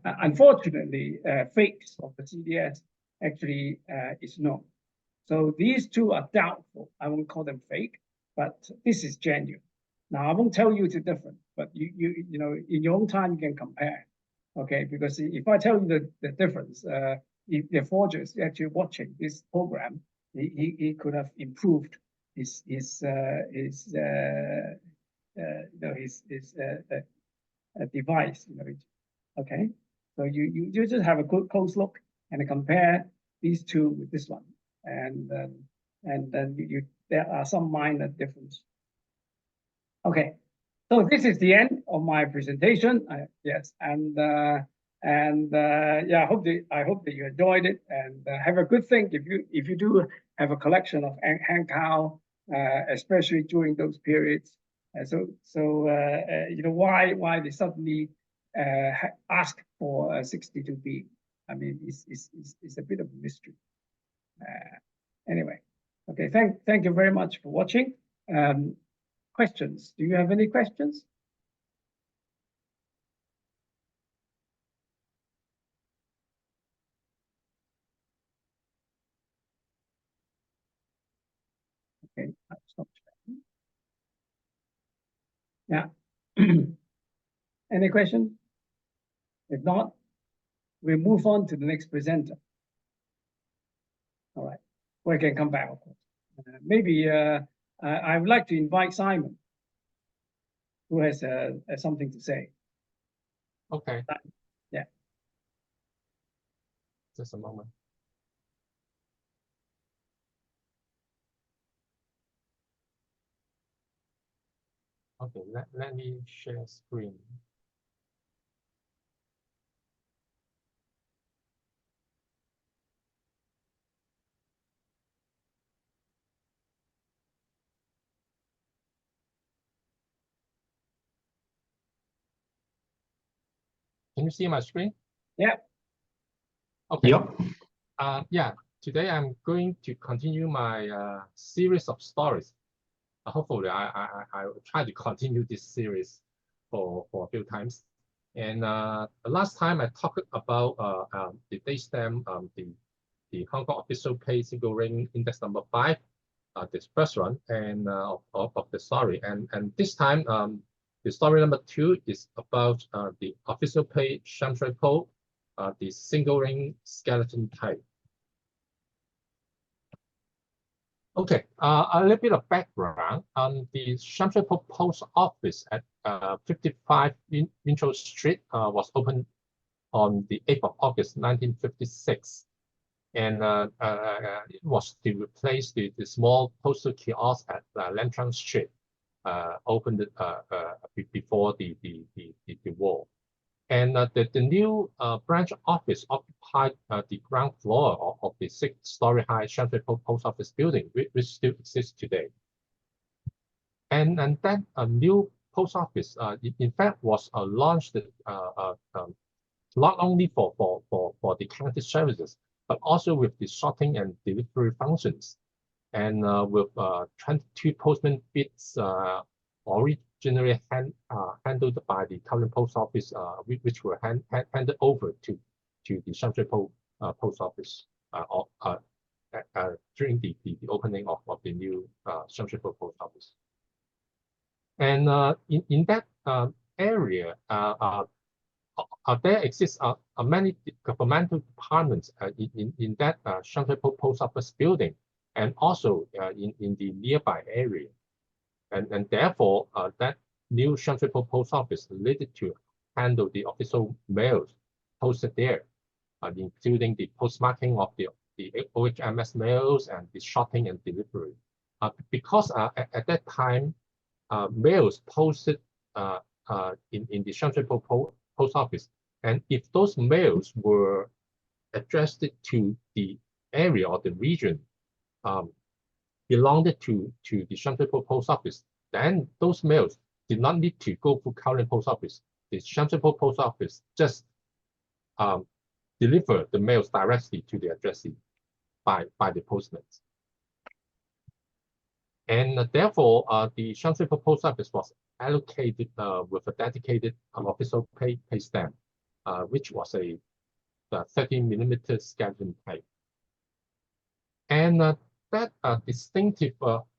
Unfortunately, fakes of the c.d.s actually is known. So these two are doubtful. I won't call them fake, but this is genuine. Now I won't tell you it's different, but you know, in your own time you can compare, okay? Because if I tell you the difference, if the forger is actually watching this program, he could have improved his device, you know, okay. So you just have a good close look and compare these two with this one, and then there are some minor differences. Okay, so this is the end of my presentation. Yes, and yeah, I hope that you enjoyed it, and have a good think if you do have a collection of Hankow, especially during those periods. So you know why they suddenly ask for 62B. I mean, it's a bit of a mystery. Anyway, okay, thank you very much for watching. Questions? Do you have any questions? Okay, I'll stop sharing. Yeah. Any question? If not, we'll move on to the next presenter. All right, we can come back, of course. Maybe I would like to invite Simon, who has something to say. Okay. Yeah. Just a moment. Okay, let me share screen. Can you see my screen? Yeah. Okay. Yep. Yeah, today I'm going to continue my series of stories. Hopefully, I will try to continue this series for a few times. And the last time I talked about the date stamp, the Hong Kong official pay single ring index number 5, this first one, and of the story. And this time, the story number 2 is about the official pay Sham Shui Po, the single ring skeleton type. Okay, a little bit of background. The Sham Shui Po post office at 55 Winchell Street was opened on the 8th of August, 1956. and it was to replace the small postal kiosk at Lantern Street, opened before the war. And the new branch office occupied the ground floor of the 6-story high Sham Shui Po post office building, which still exists today. And that new post office, in fact, was launched not only for the county services, but also with the sorting and delivery functions, and with 22 postman bits originally handled by the current post office, which were handed over to the Sham Shui Po post office during the opening of the new Sham Shui Po post office. And in that area, there exists many governmental departments in that Sham Shui Po post office building, and also in the nearby area. And therefore, that new Sham Shui Po post office needed to handle the official mails posted there, including the postmarking of the OHMS mails and the sorting and delivery. Because at that time, mails posted in the Sham Shui Po post office, and if those mails were addressed to the area or the region belonged to the Sham Shui Po post office, then those mails did not need to go through current post office. The Sham Shui Po post office just delivered the mails directly to the addressee by the postman. And therefore, the Sham Shui Po post office was allocated with a dedicated official pay stamp, which was a 30mm skeleton type. And that distinctive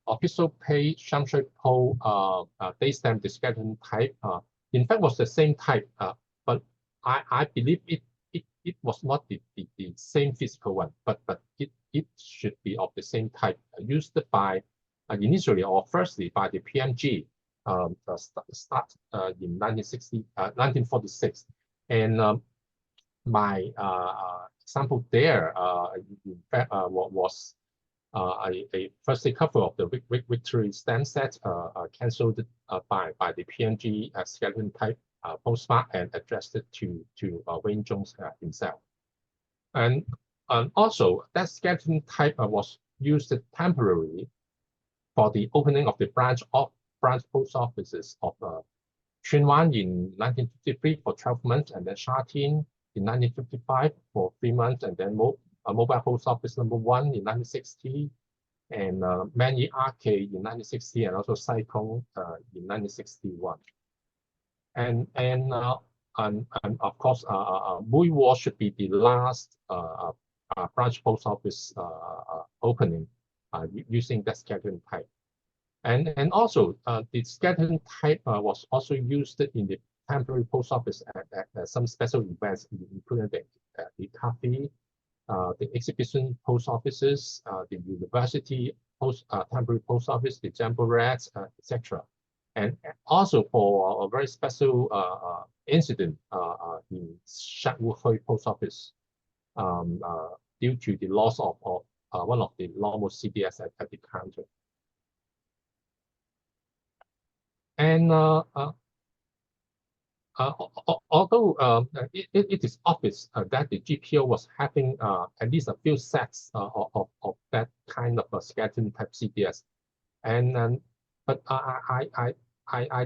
official pay Sham Shui Po day stamp, the skeleton type, in fact was the same type, but I believe it was not the same physical one, but it should be of the same type, used by initially or firstly by the PMG, start in 1946, and my example there, in fact, was a first cover of the Victory stamp set, cancelled by the PMG skeleton type postmark and addressed it to Wayne Jones himself. And also that skeleton type was used temporarily for the opening of the branch post offices of Chunwan in 1953 for 12 months, and then Shatin in 1955 for 3 months, and then Mobile Post Office number 1 in 1960, and Manyi Arcade in 1960, and also Saikong in 1961. And of course, Mui War should be the last branch post office opening using that skeleton type. And also, the skeleton type was also used in the temporary post office at some special events, including the cafe, the exhibition post offices, the university temporary post office, the jamborees, etc. And also for a very special incident in Shanghai post office, due to the loss of one of the normal c.d.s at the counter. And although it is obvious that the GPO was having at least a few sets of that kind of a skeleton type c.d.s, but I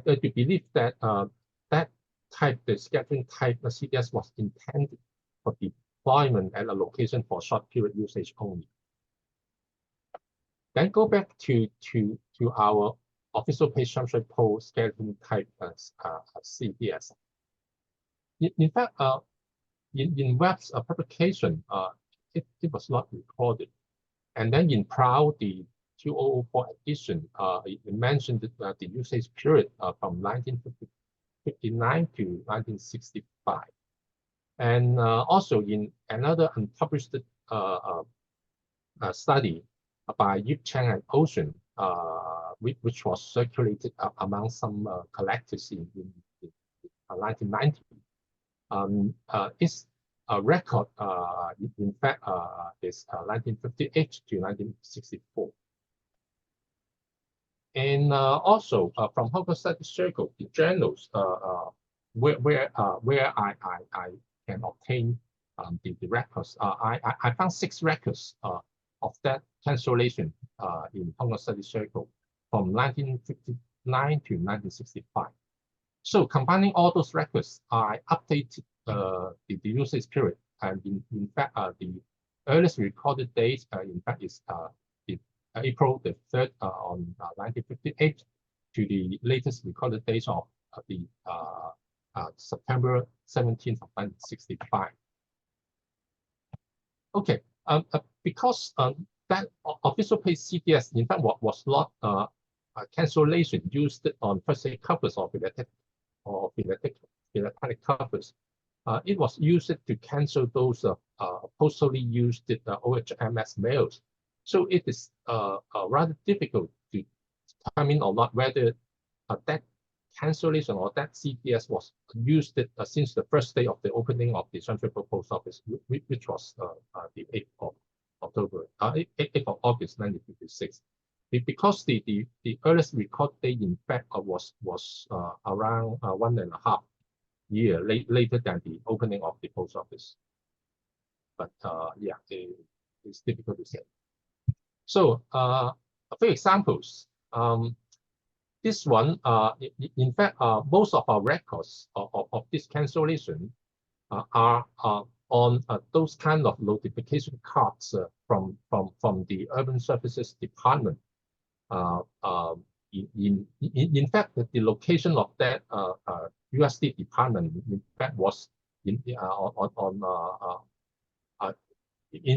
do believe that that type, the skeleton type c.d.s, was intended for deployment at a location for short period usage only. Then go back to our official page Sham Shui Po skeleton type c.d.s. In fact, in Webb's publication, it was not recorded. And then in Proud, the 2004 edition, it mentioned the usage period from 1959 to 1965. And also in another unpublished study by Yip Chang and Ocean, which was circulated among some collectors in 1990, record, in fact, is 1958 to 1964. And also from Hankow Study Circle, the journals where I can obtain the records. I found 6 records of that cancellation in Hankow Study Circle from 1959 to 1965. So combining all those records, I updated the usage period, and in fact, the earliest recorded date, in fact, is April the 3rd on 1958 to the latest recorded date of the September 17th of 1965. Okay, because that official page c.d.s, in fact, was not a cancellation used on first aid covers or philatelic covers. It was used to cancel those postally used OHMS mails. So it is rather difficult to determine or not whether that cancellation or that c.d.s was used since the first day of the opening of the Sham Shui Po post office, which was the 8th of October, 8th of August 1956. Because the earliest record date, in fact, was around 1.5 years later than the opening of the post office. But yeah, it's difficult to say. So a few examples. This one, in fact, most of our records of this cancellation are on those kind of notification cards from the Urban Services Department. In fact, the location of that USD department, in fact, was in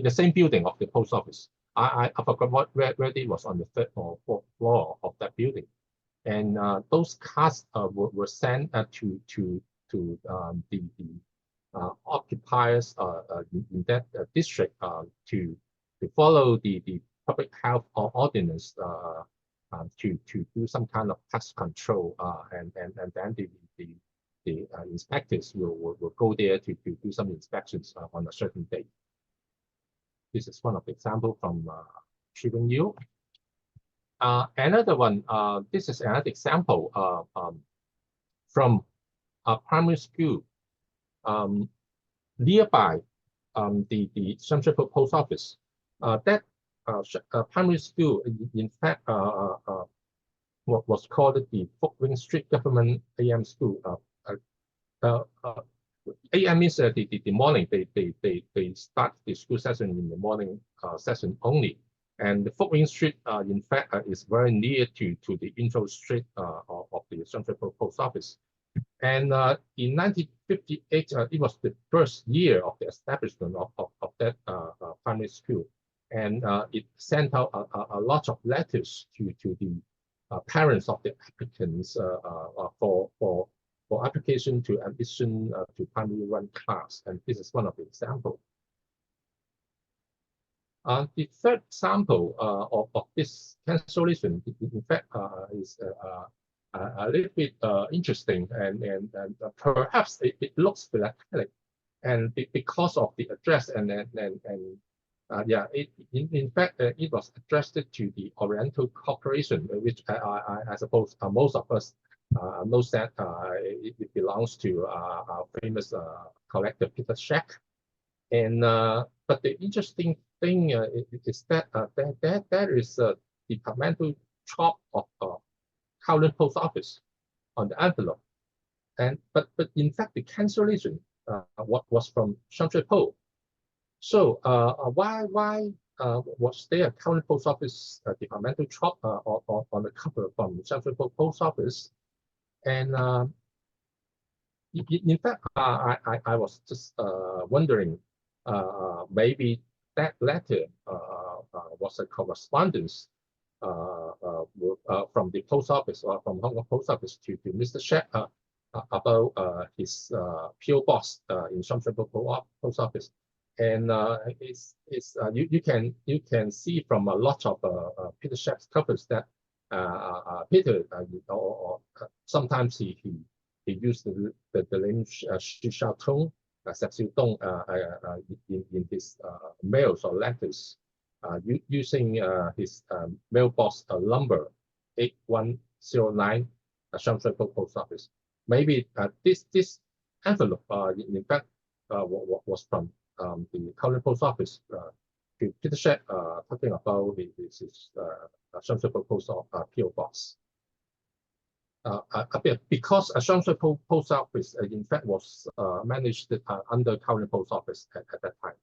the same building of the post office. I forgot where it was, on the 3rd or 4th floor of that building, and those cards were sent to the occupiers in that district to follow the public health ordinance to do some kind of pest control, and then the inspectors will go there to do some inspections on a certain date. This is one of the examples from Shibun Yu. Another one, this is another example from a primary school nearby the Sham Shui Po post office. That primary school, in fact, what was called the Fuk Wing Street Government AM School. AM means the morning. They start the school session in the morning session only. And the Fuk Wing Street, in fact, is very near to the intro street of the Sham Shui Po post office. And in 1958, it was the first year of the establishment of that primary school. And it sent out a lot of letters to the parents of the applicants for application to admission to primary 1 class. And this is one of the examples. The third example of this cancellation, in fact, is a little bit interesting, and perhaps it looks philatelic, and because of the address, yeah, in fact, it was addressed to the Oriental Corporation, which I suppose most of us knows that it belongs to our famous collector Peter Shack. And but the interesting thing is that there is a departmental chop of Kowloon Post Office on the envelope, and but in fact the cancellation what was from Sham Shui Po. So why was there a Kowloon Post Office departmental chop on the cover from Sham Shui Po Post Office? And in fact, I was just wondering, maybe that letter was a correspondence from the post office, or from Hong Kong Post Office to Mr. Shek about his PO box in Sham Shui Po Post Office. And you can see from a lot of Peter Shek's covers that Peter sometimes he used the name Shi Xiao Tong Cecil Dong in his mails or letters using his mailbox number 8109 Sham Shui Po Post Office. Maybe this envelope in fact was from the current post office to Peter Shek talking about his Sham Shui Po PO box. Because Sham Shui Po Post Office in fact was managed under current post office at that time.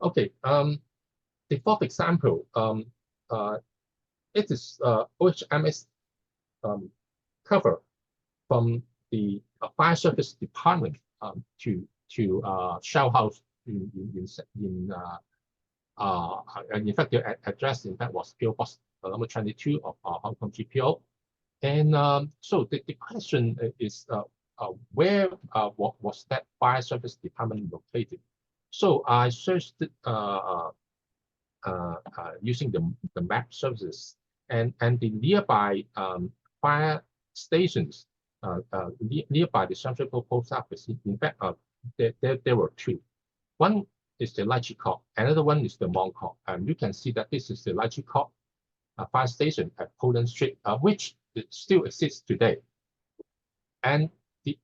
Okay, the fourth example, it is OHMS cover from the fire service department to Shell House in fact the address in fact was PO Box number 22 of Hong Kong GPO. And so the question is where what was that fire service department located? So I searched it using the map services and the nearby fire stations nearby the Sham Shui Po Post Office. In fact, there were two. One is the Lai Chi Kok, another one is the Mong Kok. And you can see that this is the Lai Chi Kok fire station at Poland Street, which still exists today. And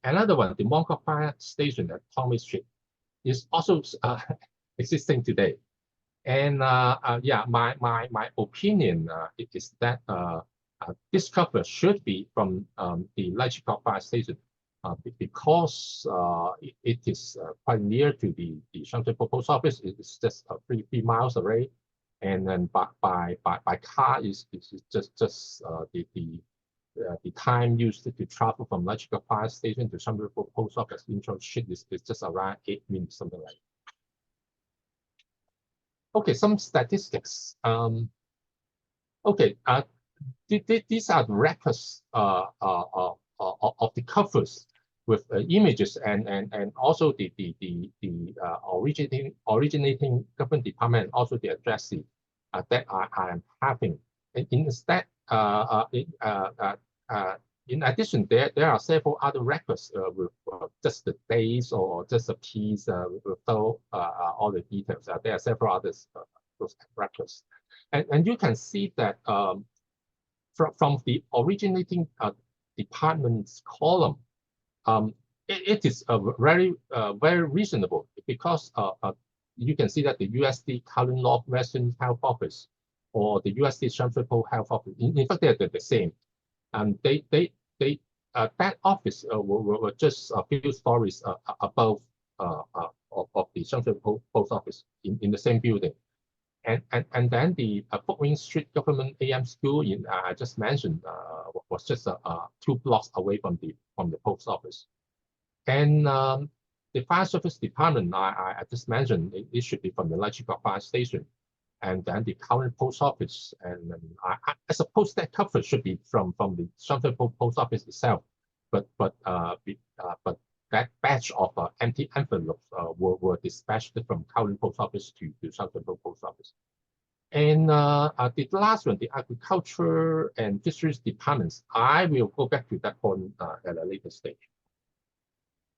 another one, the Mong Kok fire station at Tommy Street, is also existing today. And yeah, my opinion is that this cover should be from the Lai Chi Kok fire station because it is quite near to the Sham Shui Po Post Office. It's just 3 miles away, and then by car is just the time used to travel from Lai Chi Kok fire station to Sham Shui Po Post Office in transit is just around 8 minutes, something like that. Okay, some statistics. Okay, these are the records of the covers with images and also the originating government department, also the addressee that I am having. And instead, in addition, there are several other records with just the days or just a piece without all the details. There are several others those records, and you can see that from the originating department's column, it is very reasonable because you can see that the USD Kowloon Northwestern Health Office or the USD Sham Shui Po Health Office, in fact, they're the same. And that office were just a few stories above of the Sham Shui Po Post Office in the same building. And then the Fookwing Street Government AM School in I just mentioned was just 2 blocks away from the post office. And the fire service department I just mentioned it should be from the Lai Chi Kok fire station. And then the current post office, and I suppose that cover should be from the Sham Shui Po Post Office itself, but that batch of empty envelopes were dispatched from current post office to Sham Shui Po Post Office. And the last one, the agriculture and fisheries departments, I will go back to that point at a later stage.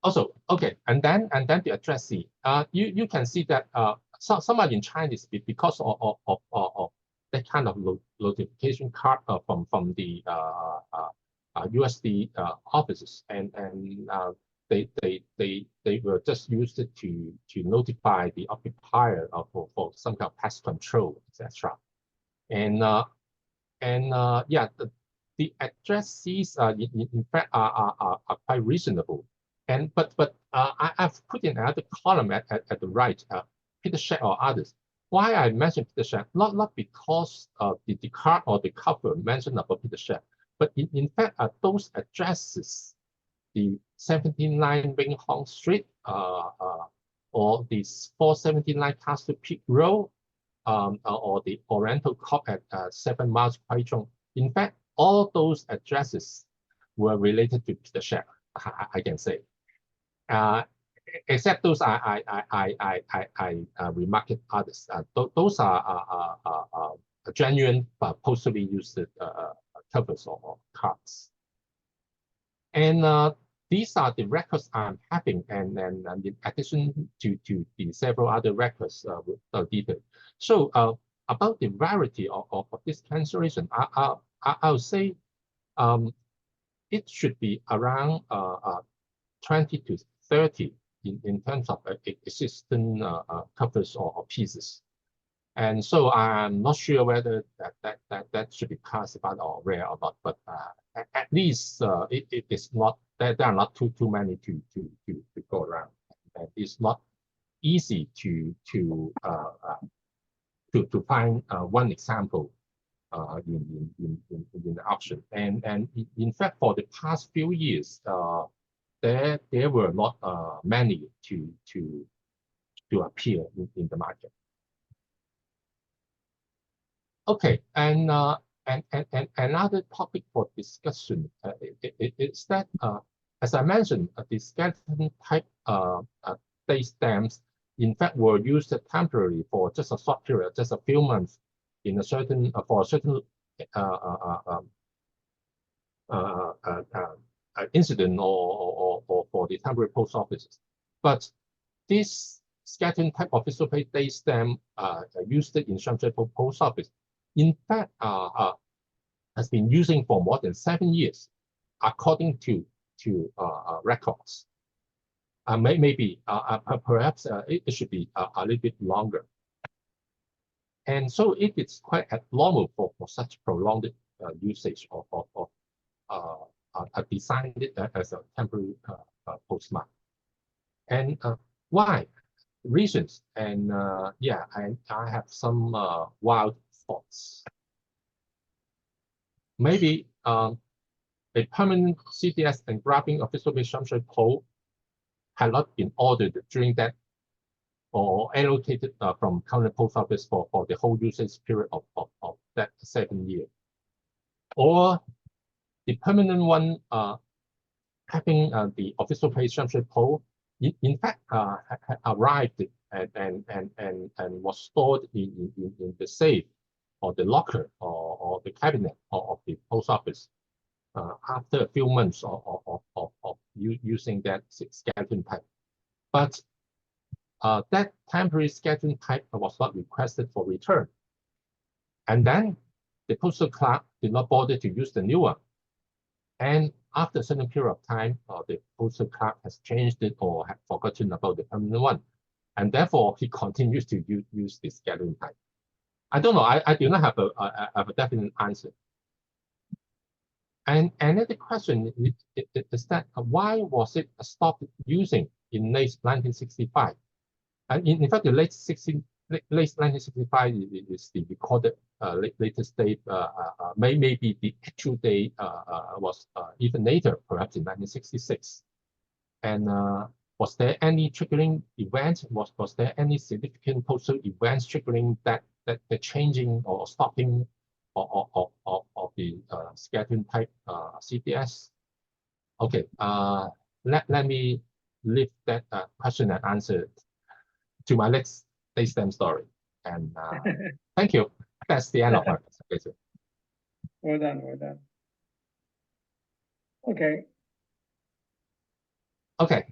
Also, okay, and then the addressee. You can see that some are in Chinese because of that kind of notification card from the USD offices, and they were just used to notify the occupier for some kind of pest control, etc. And yeah, the addresses in fact are quite reasonable. And but I've put in another column at the right, Peter Shek or others. Why I mentioned Peter Shek? Not because the card or the cover mentioned about Peter Shek, but in fact those addresses, the 79 Wing Hong Street, or the 479 Castle Peak Road, or the Oriental Cop at 7 miles Kwai Chung. In fact, all those addresses were related to Peter Shek, I can say. Except those I remarked others. Those are genuine postally used covers or cards. And these are the records I'm having, and in addition to the several other records with detail. So about the rarity of this cancellation, I'll say it should be around 20 to 30 in terms of existing covers or pieces. And so I'm not sure whether that should be classified or rare or not, but at least it is not, there are not too many to go around. And it's not easy to find one example in the auction. And in fact, for the past few years, there were not many to appear in the market. Okay, and another topic for discussion is that, as I mentioned, the skeleton type date stamps, in fact, were used temporarily for just a short period, just a few months, in a certain for a certain incident or for the temporary post offices. But this skeleton type official pay date stamp used in Sham Shui Po post office, in fact, has been using for more than 7 years, according to records. Maybe perhaps it should be a little bit longer. And so it is quite abnormal for such prolonged usage of designed as a temporary postmark. And why? Reasons. And yeah, I have some wild thoughts. Maybe a permanent c.d.s engraving official pay Sham Shui Po had not been ordered during that or allocated from county post office for the whole usage period of that 7 years. Or the permanent one having the official pay Sham Shui Po, in fact, arrived and was stored in the safe or the locker or the cabinet of the post office after a few months of using that skeleton type. But that temporary skeleton type was not requested for return. And then the postal clerk did not bother to use the new one. And after a certain period of time, the postal clerk has changed it or had forgotten about the permanent one. And therefore, he continues to use the skeleton type. I don't know. I do not have a definite answer. And another question is that why was it stopped using in late 1965? And in fact, the late 1965 is the recorded latest date. Maybe the actual date was even later, perhaps in 1966. And was there any triggering event? Was there any significant postal events triggering that the changing or stopping of the skeleton type c.d.s? Okay, let me leave that question and answer to my next date stamp story. And thank you. That's the end of my presentation. Well done, well done. Okay. Okay.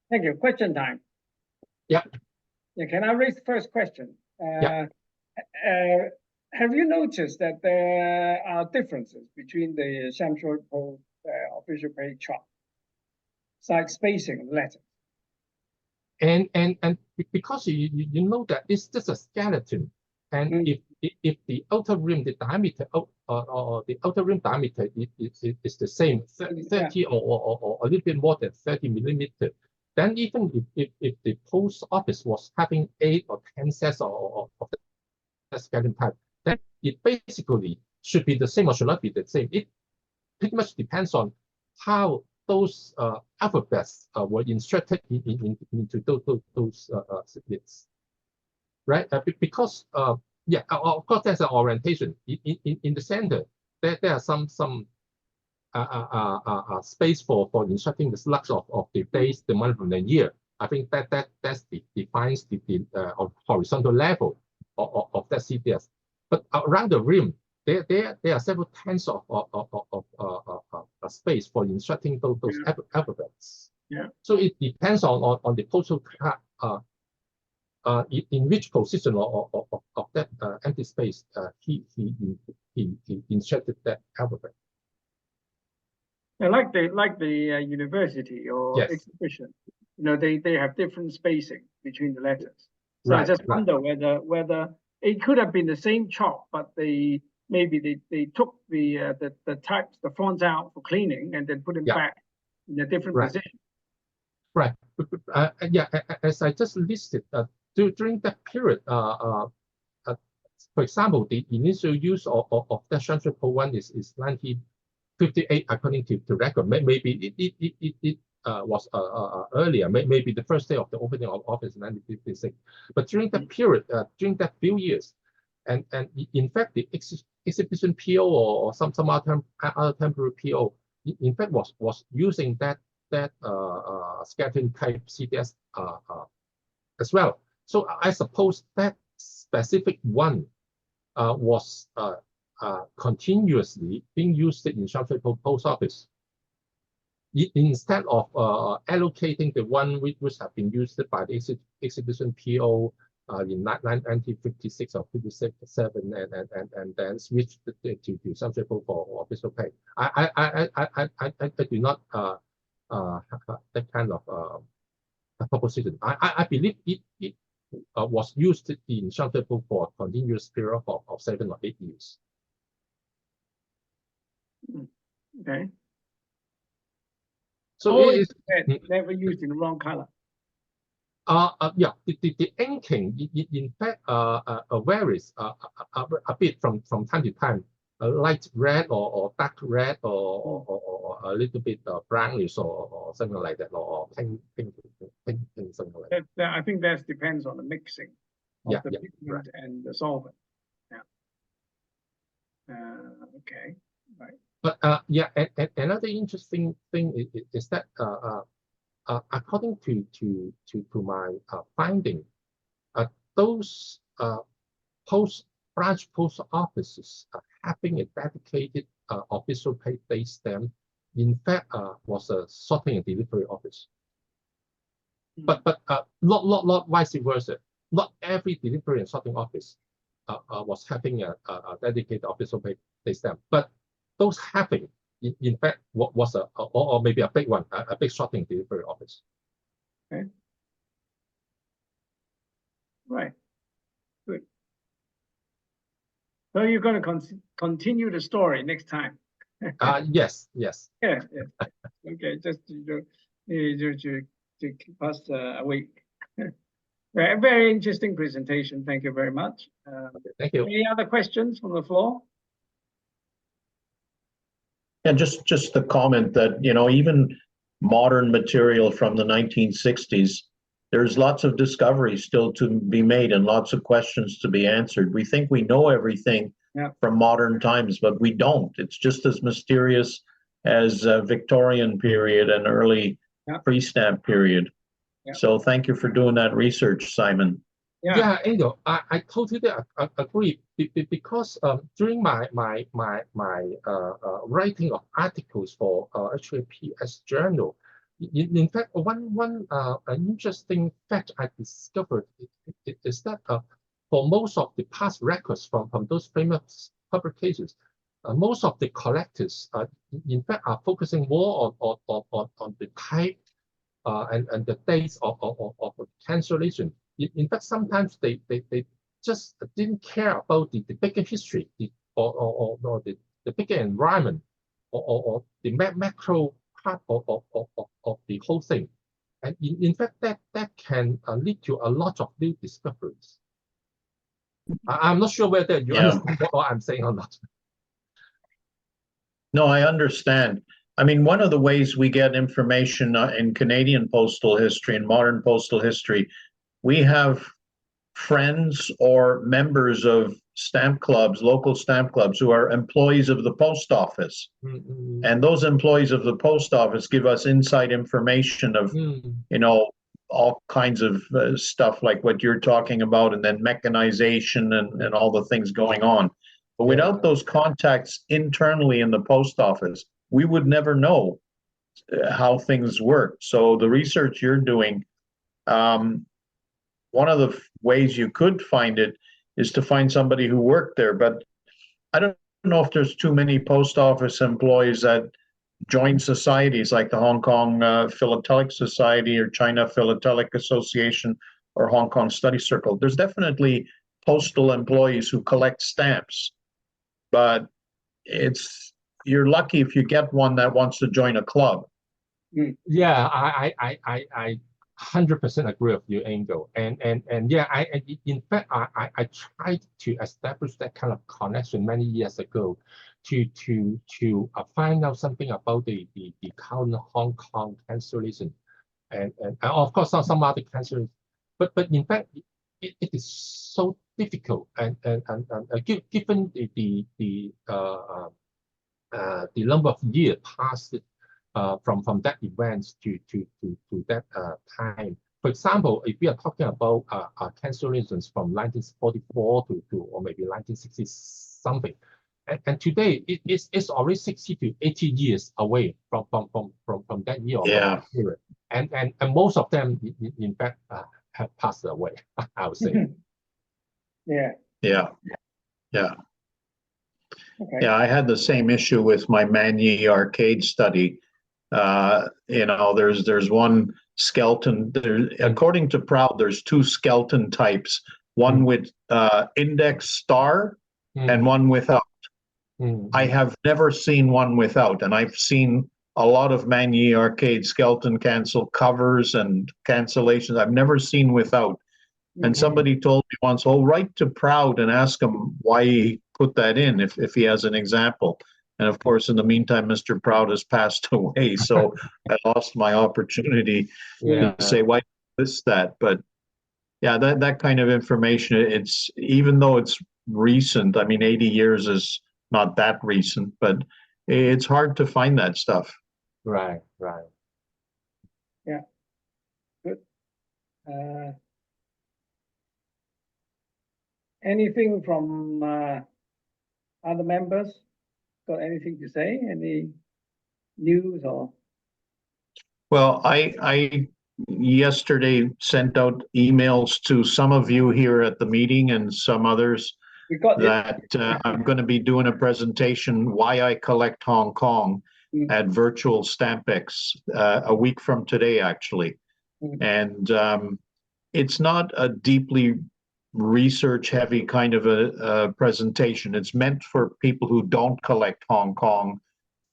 Thank you. Question time. Yeah. Yeah, can I raise the first question? Yeah. Have you noticed that there are differences between the Sham Shui Po official pay chart, side spacing of letters? And because you know that it's just a skeleton, and if the outer rim, the diameter or the outer rim diameter is the same, 30 or a little bit more than 30 millimeter, then even if the post office was having 8 or 10 sets of the skeleton type, then it basically should be the same or should not be the same. It pretty much depends on how those alphabets were inserted into those splits, right? Because yeah, of course, there's an orientation in the center. There are some space for inserting the slugs of the days, the month, and the year. I think that defines the horizontal level of that c.d.s. But around the rim, there are several tens of space for inserting those alphabets. Yeah. So it depends on the postal card in which position of that empty space he inserted that alphabet. Like the university or Yes. exhibition, they have different spacing between the letters. So I Right, just right. wonder whether it could have been the same chalk, but maybe they took the types, the fonts out for cleaning and then put them back in a different Right. position. Right. Yeah, as I just listed, during that period, for example, the initial use of that Sham Shui Po one is 1958, according to the record. Maybe it was earlier, maybe the first day of the opening of office in 1956. But during that period, during that few years, and in fact, the exhibition PO or some other temporary PO, in fact, was using that scattering type c.d.s as well. So I suppose that specific one was continuously being used in Sham Shui Po post office, instead of allocating the one which have been used by the exhibition PO in 1956 or 57 and then switched to Sham Shui Po for official pay. I do not have that kind of proposition. I believe it was used in Sham Shui Po for a continuous period of 7 or 8 years. Okay. So it is never used in the wrong color. Yeah, the inking in fact varies a bit from time to time. Light red or dark red or a little bit brownish or something like that, or pink something like that. I think that depends on the mixing of the pigment and the solvent. Yeah. Okay. Right. But yeah, and another interesting thing is that according to my finding, those branch post offices having a dedicated official pay stamp, in fact, was a sorting and delivery office. But not vice versa. Not every delivery and sorting office was having a dedicated official pay stamp. But those having, in fact, was or maybe a big one, a big sorting delivery office. Okay. Right. Good. So you're going to continue the story next time. Yes. Yeah. Okay. Just to keep us awake. Very interesting presentation. Thank you very much. Thank you. Any other questions from the floor? And just the comment that, even modern material from the 1960s, there's lots of discoveries still to be made and lots of questions to be answered. We think we know everything from modern times, but we don't. It's just as mysterious as Victorian period and early pre-stamp period. So thank you for doing that research, Simon. Yeah, Angel, I totally agree, because during my writing of articles for HKPS journal, in fact, one interesting fact I discovered is that for most of the past records from those famous publications, most of the collectors, in fact, are focusing more on the type and the dates of cancellation. In fact, sometimes they just didn't care about the bigger history, or the bigger environment, or the macro part of the whole thing. And in fact, that can lead to a lot of new discoveries. I'm not sure whether you understand what I'm saying or not. No, I understand. I mean, one of the ways we get information in Canadian postal history and modern postal history, we have friends or members of stamp clubs, local stamp clubs, who are employees of the post office. Mm-hmm. And those employees of the post office give us inside information of, all kinds of stuff like what you're talking about, and then mechanization and all the things going on. But without those contacts internally in the post office, we would never know how things work. So the research you're doing, one of the ways you could find it is to find somebody who worked there. But I don't know if there's too many post office employees that join societies like the Hong Kong Philatelic Society or China Philatelic Association or Hong Kong Study Circle. There's definitely postal employees who collect stamps, but you're lucky if you get one that wants to join a club. Yeah, I 100% agree with you, Angel. And yeah, in fact, I tried to establish that kind of connection many years ago to find out something about the current Hong Kong cancellation and of course some other cancellations. But in fact, it is so difficult and given the number of years passed from that event to that time. For example, if we are talking about cancellations from 1944 to or maybe 1960 something, and today it's already 60 to 80 years away from that year or that period, and most of them in fact have passed away. I would say. Yeah. Okay. Yeah, I had the same issue with my Manyi arcade study. There's one skeleton. According to Proud, there's two skeleton types, one with index star and one without. I have never seen one without, and I've seen a lot of Manyi arcade skeleton cancel covers and cancellations. I've never seen without. And somebody told me once, "Oh, write to Proud and ask him why he put that in if he has an example." And of course, in the meantime, Mr. Proud has passed away, so I lost my opportunity to say why this that. But yeah, that kind of information, it's even though it's recent. I mean, 80 years is not that recent, but it's hard to find that stuff. Right. Yeah. Good. Anything from other members? Got anything to say? Any news or? Well, I yesterday sent out emails to some of you here at the meeting and some others that I'm going to be doing a presentation, Why I Collect Hong Kong, at Virtual Stampex a week from today, actually. And it's not a deeply research-heavy kind of a presentation. It's meant for people who don't collect Hong Kong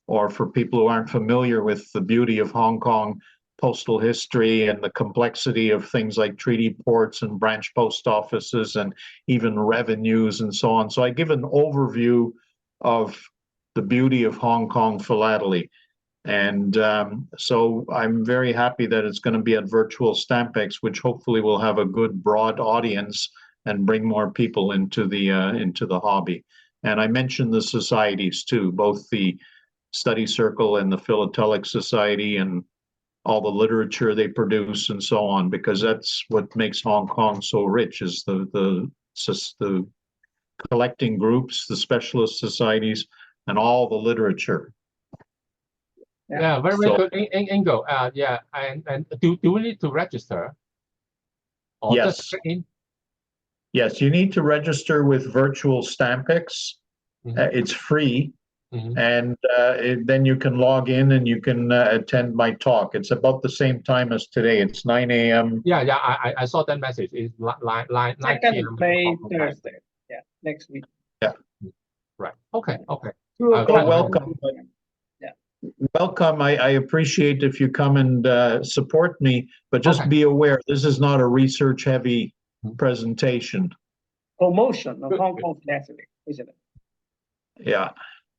or for people who aren't familiar with the beauty of Hong Kong postal history and the complexity of things like treaty ports and branch post offices and even revenues and so on. So I give an overview of the beauty of Hong Kong philately. And so I'm very happy that it's going to be at Virtual Stampex, which hopefully will have a good broad audience and bring more people into the hobby. And I mentioned the societies too, both the Study Circle and the Philatelic Society and all the literature they produce and so on, because that's what makes Hong Kong so rich is the collecting groups, the specialist societies, and all the literature. Yeah, very good, Ingo. Yeah, and do we need to register? Or yes. Just in? Yes, you need to register with Virtual Stampex. It's free. And then you can log in and you can attend my talk. It's about the same time as today. It's 9 a.m. Yeah, I saw that message. It's 9 p.m. May Thursday. Yeah, next week. Yeah. Right. Okay. Oh, welcome. Yeah. Welcome. I appreciate if you come and support me, but just be aware, this is not a research-heavy presentation. Promotion of Hong Kong Philatelic, isn't it? Yeah.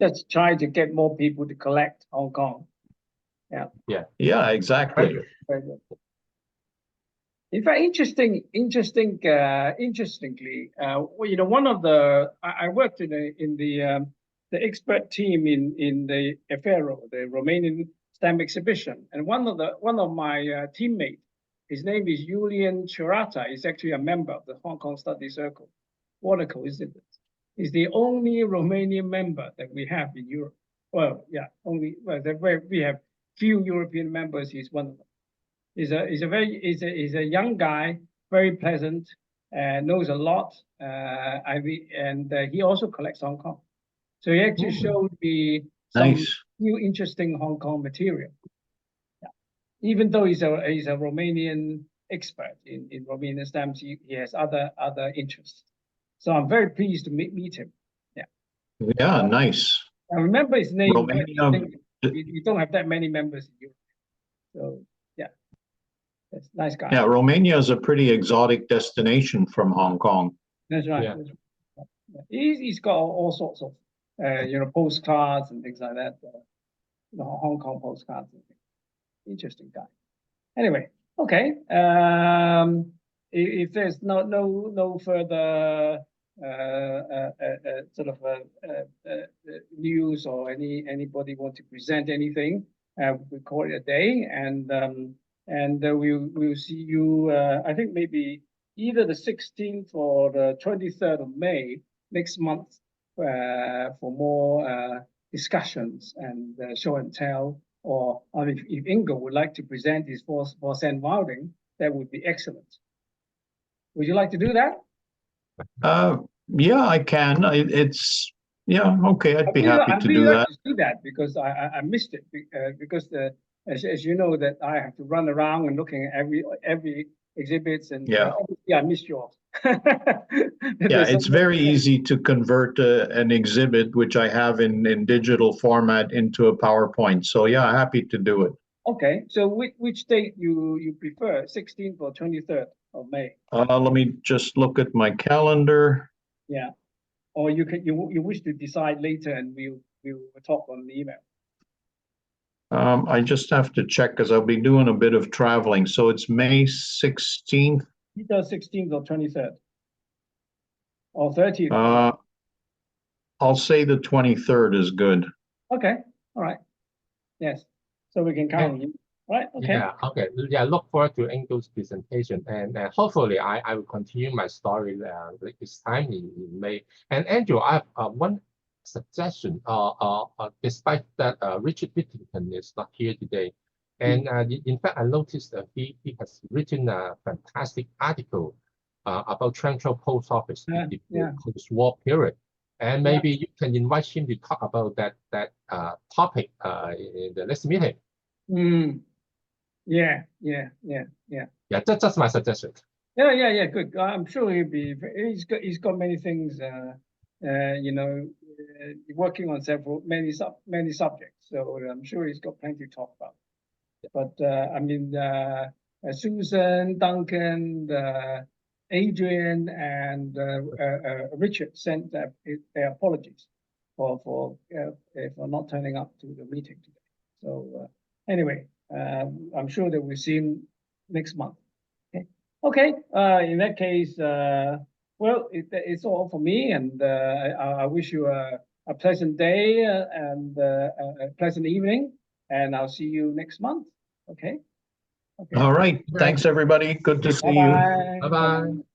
Just try to get more people to collect Hong Kong. Yeah, exactly. Very good. In fact, interestingly, one of the I worked in the expert team in the FARO, the Romanian stamp exhibition, and one of my teammates, his name is Julian Chirata, is actually a member of the Hong Kong Study Circle. What a coincidence! is the only Romanian member that we have in Europe. Well, yeah, only, well, we have few European members. He's one of them. He's a young guy, very pleasant, knows a lot. And he also collects Hong Kong. So he actually showed me some Nice. new interesting Hong Kong material. Yeah. Even though he's a Romanian expert in Romanian stamps, he has other interests. So I'm very pleased to meet him. Yeah. Yeah, nice. I remember his name. Romania. We don't have that many members in Europe. So yeah, that's a nice guy. Yeah, Romania is a pretty exotic destination from Hong Kong. That's right. Yeah. That's right. Yeah. He's got all sorts of postcards and things like that. Hong Kong postcards and things. Interesting guy. Anyway, okay. If there's no further sort of news or anybody want to present anything, we call it a day, and we'll see you. I think maybe either the 16th or the 23rd of May next month for more discussions and show and tell. Or if Ingo would like to present his for sand wilding, that would be excellent. Would you like to do that? Yeah, I can. Yeah, okay. I'd be happy to do that. Do that because I missed it because as you know that I have to run around and looking at every exhibits and yeah, I missed yours. Yeah, it's very easy to convert an exhibit, which I have in digital format, into a PowerPoint. So yeah, happy to do it. Okay, so which date you prefer, 16th or 23rd of May? Let me just look at my calendar. Yeah, or you wish to decide later, and we'll talk on the email. I just have to check because I'll be doing a bit of traveling. So it's May 16th. Either 16th or 23rd. Or 30th. I'll say the 23rd is good. Okay, all right. Yes, so we can count on you. Right, okay. Yeah, okay. Yeah, look forward to Ingo's presentation, and hopefully I will continue my story this time in May. And Andrew, I have one suggestion. Despite that Richard Whittington is not here today, and in fact I noticed that he has written a fantastic article about Central Post Office in the post-war period, and maybe you can invite him to talk about that topic in the next meeting. Yeah. Yeah, that's my suggestion. Yeah. Good. I'm sure he'll be. He's got many things. Working on many subjects. So I'm sure he's got plenty to talk about. But I mean, Susan, Duncan, Adrian, and Richard sent their apologies for not turning up to the meeting today. So anyway. I'm sure that we'll see him next month. Okay. In that case, well, it's all for me, and I wish you a pleasant day and a pleasant evening, and I'll see you next month. Okay. All right. Thanks, everybody. Good to see you. Bye-bye.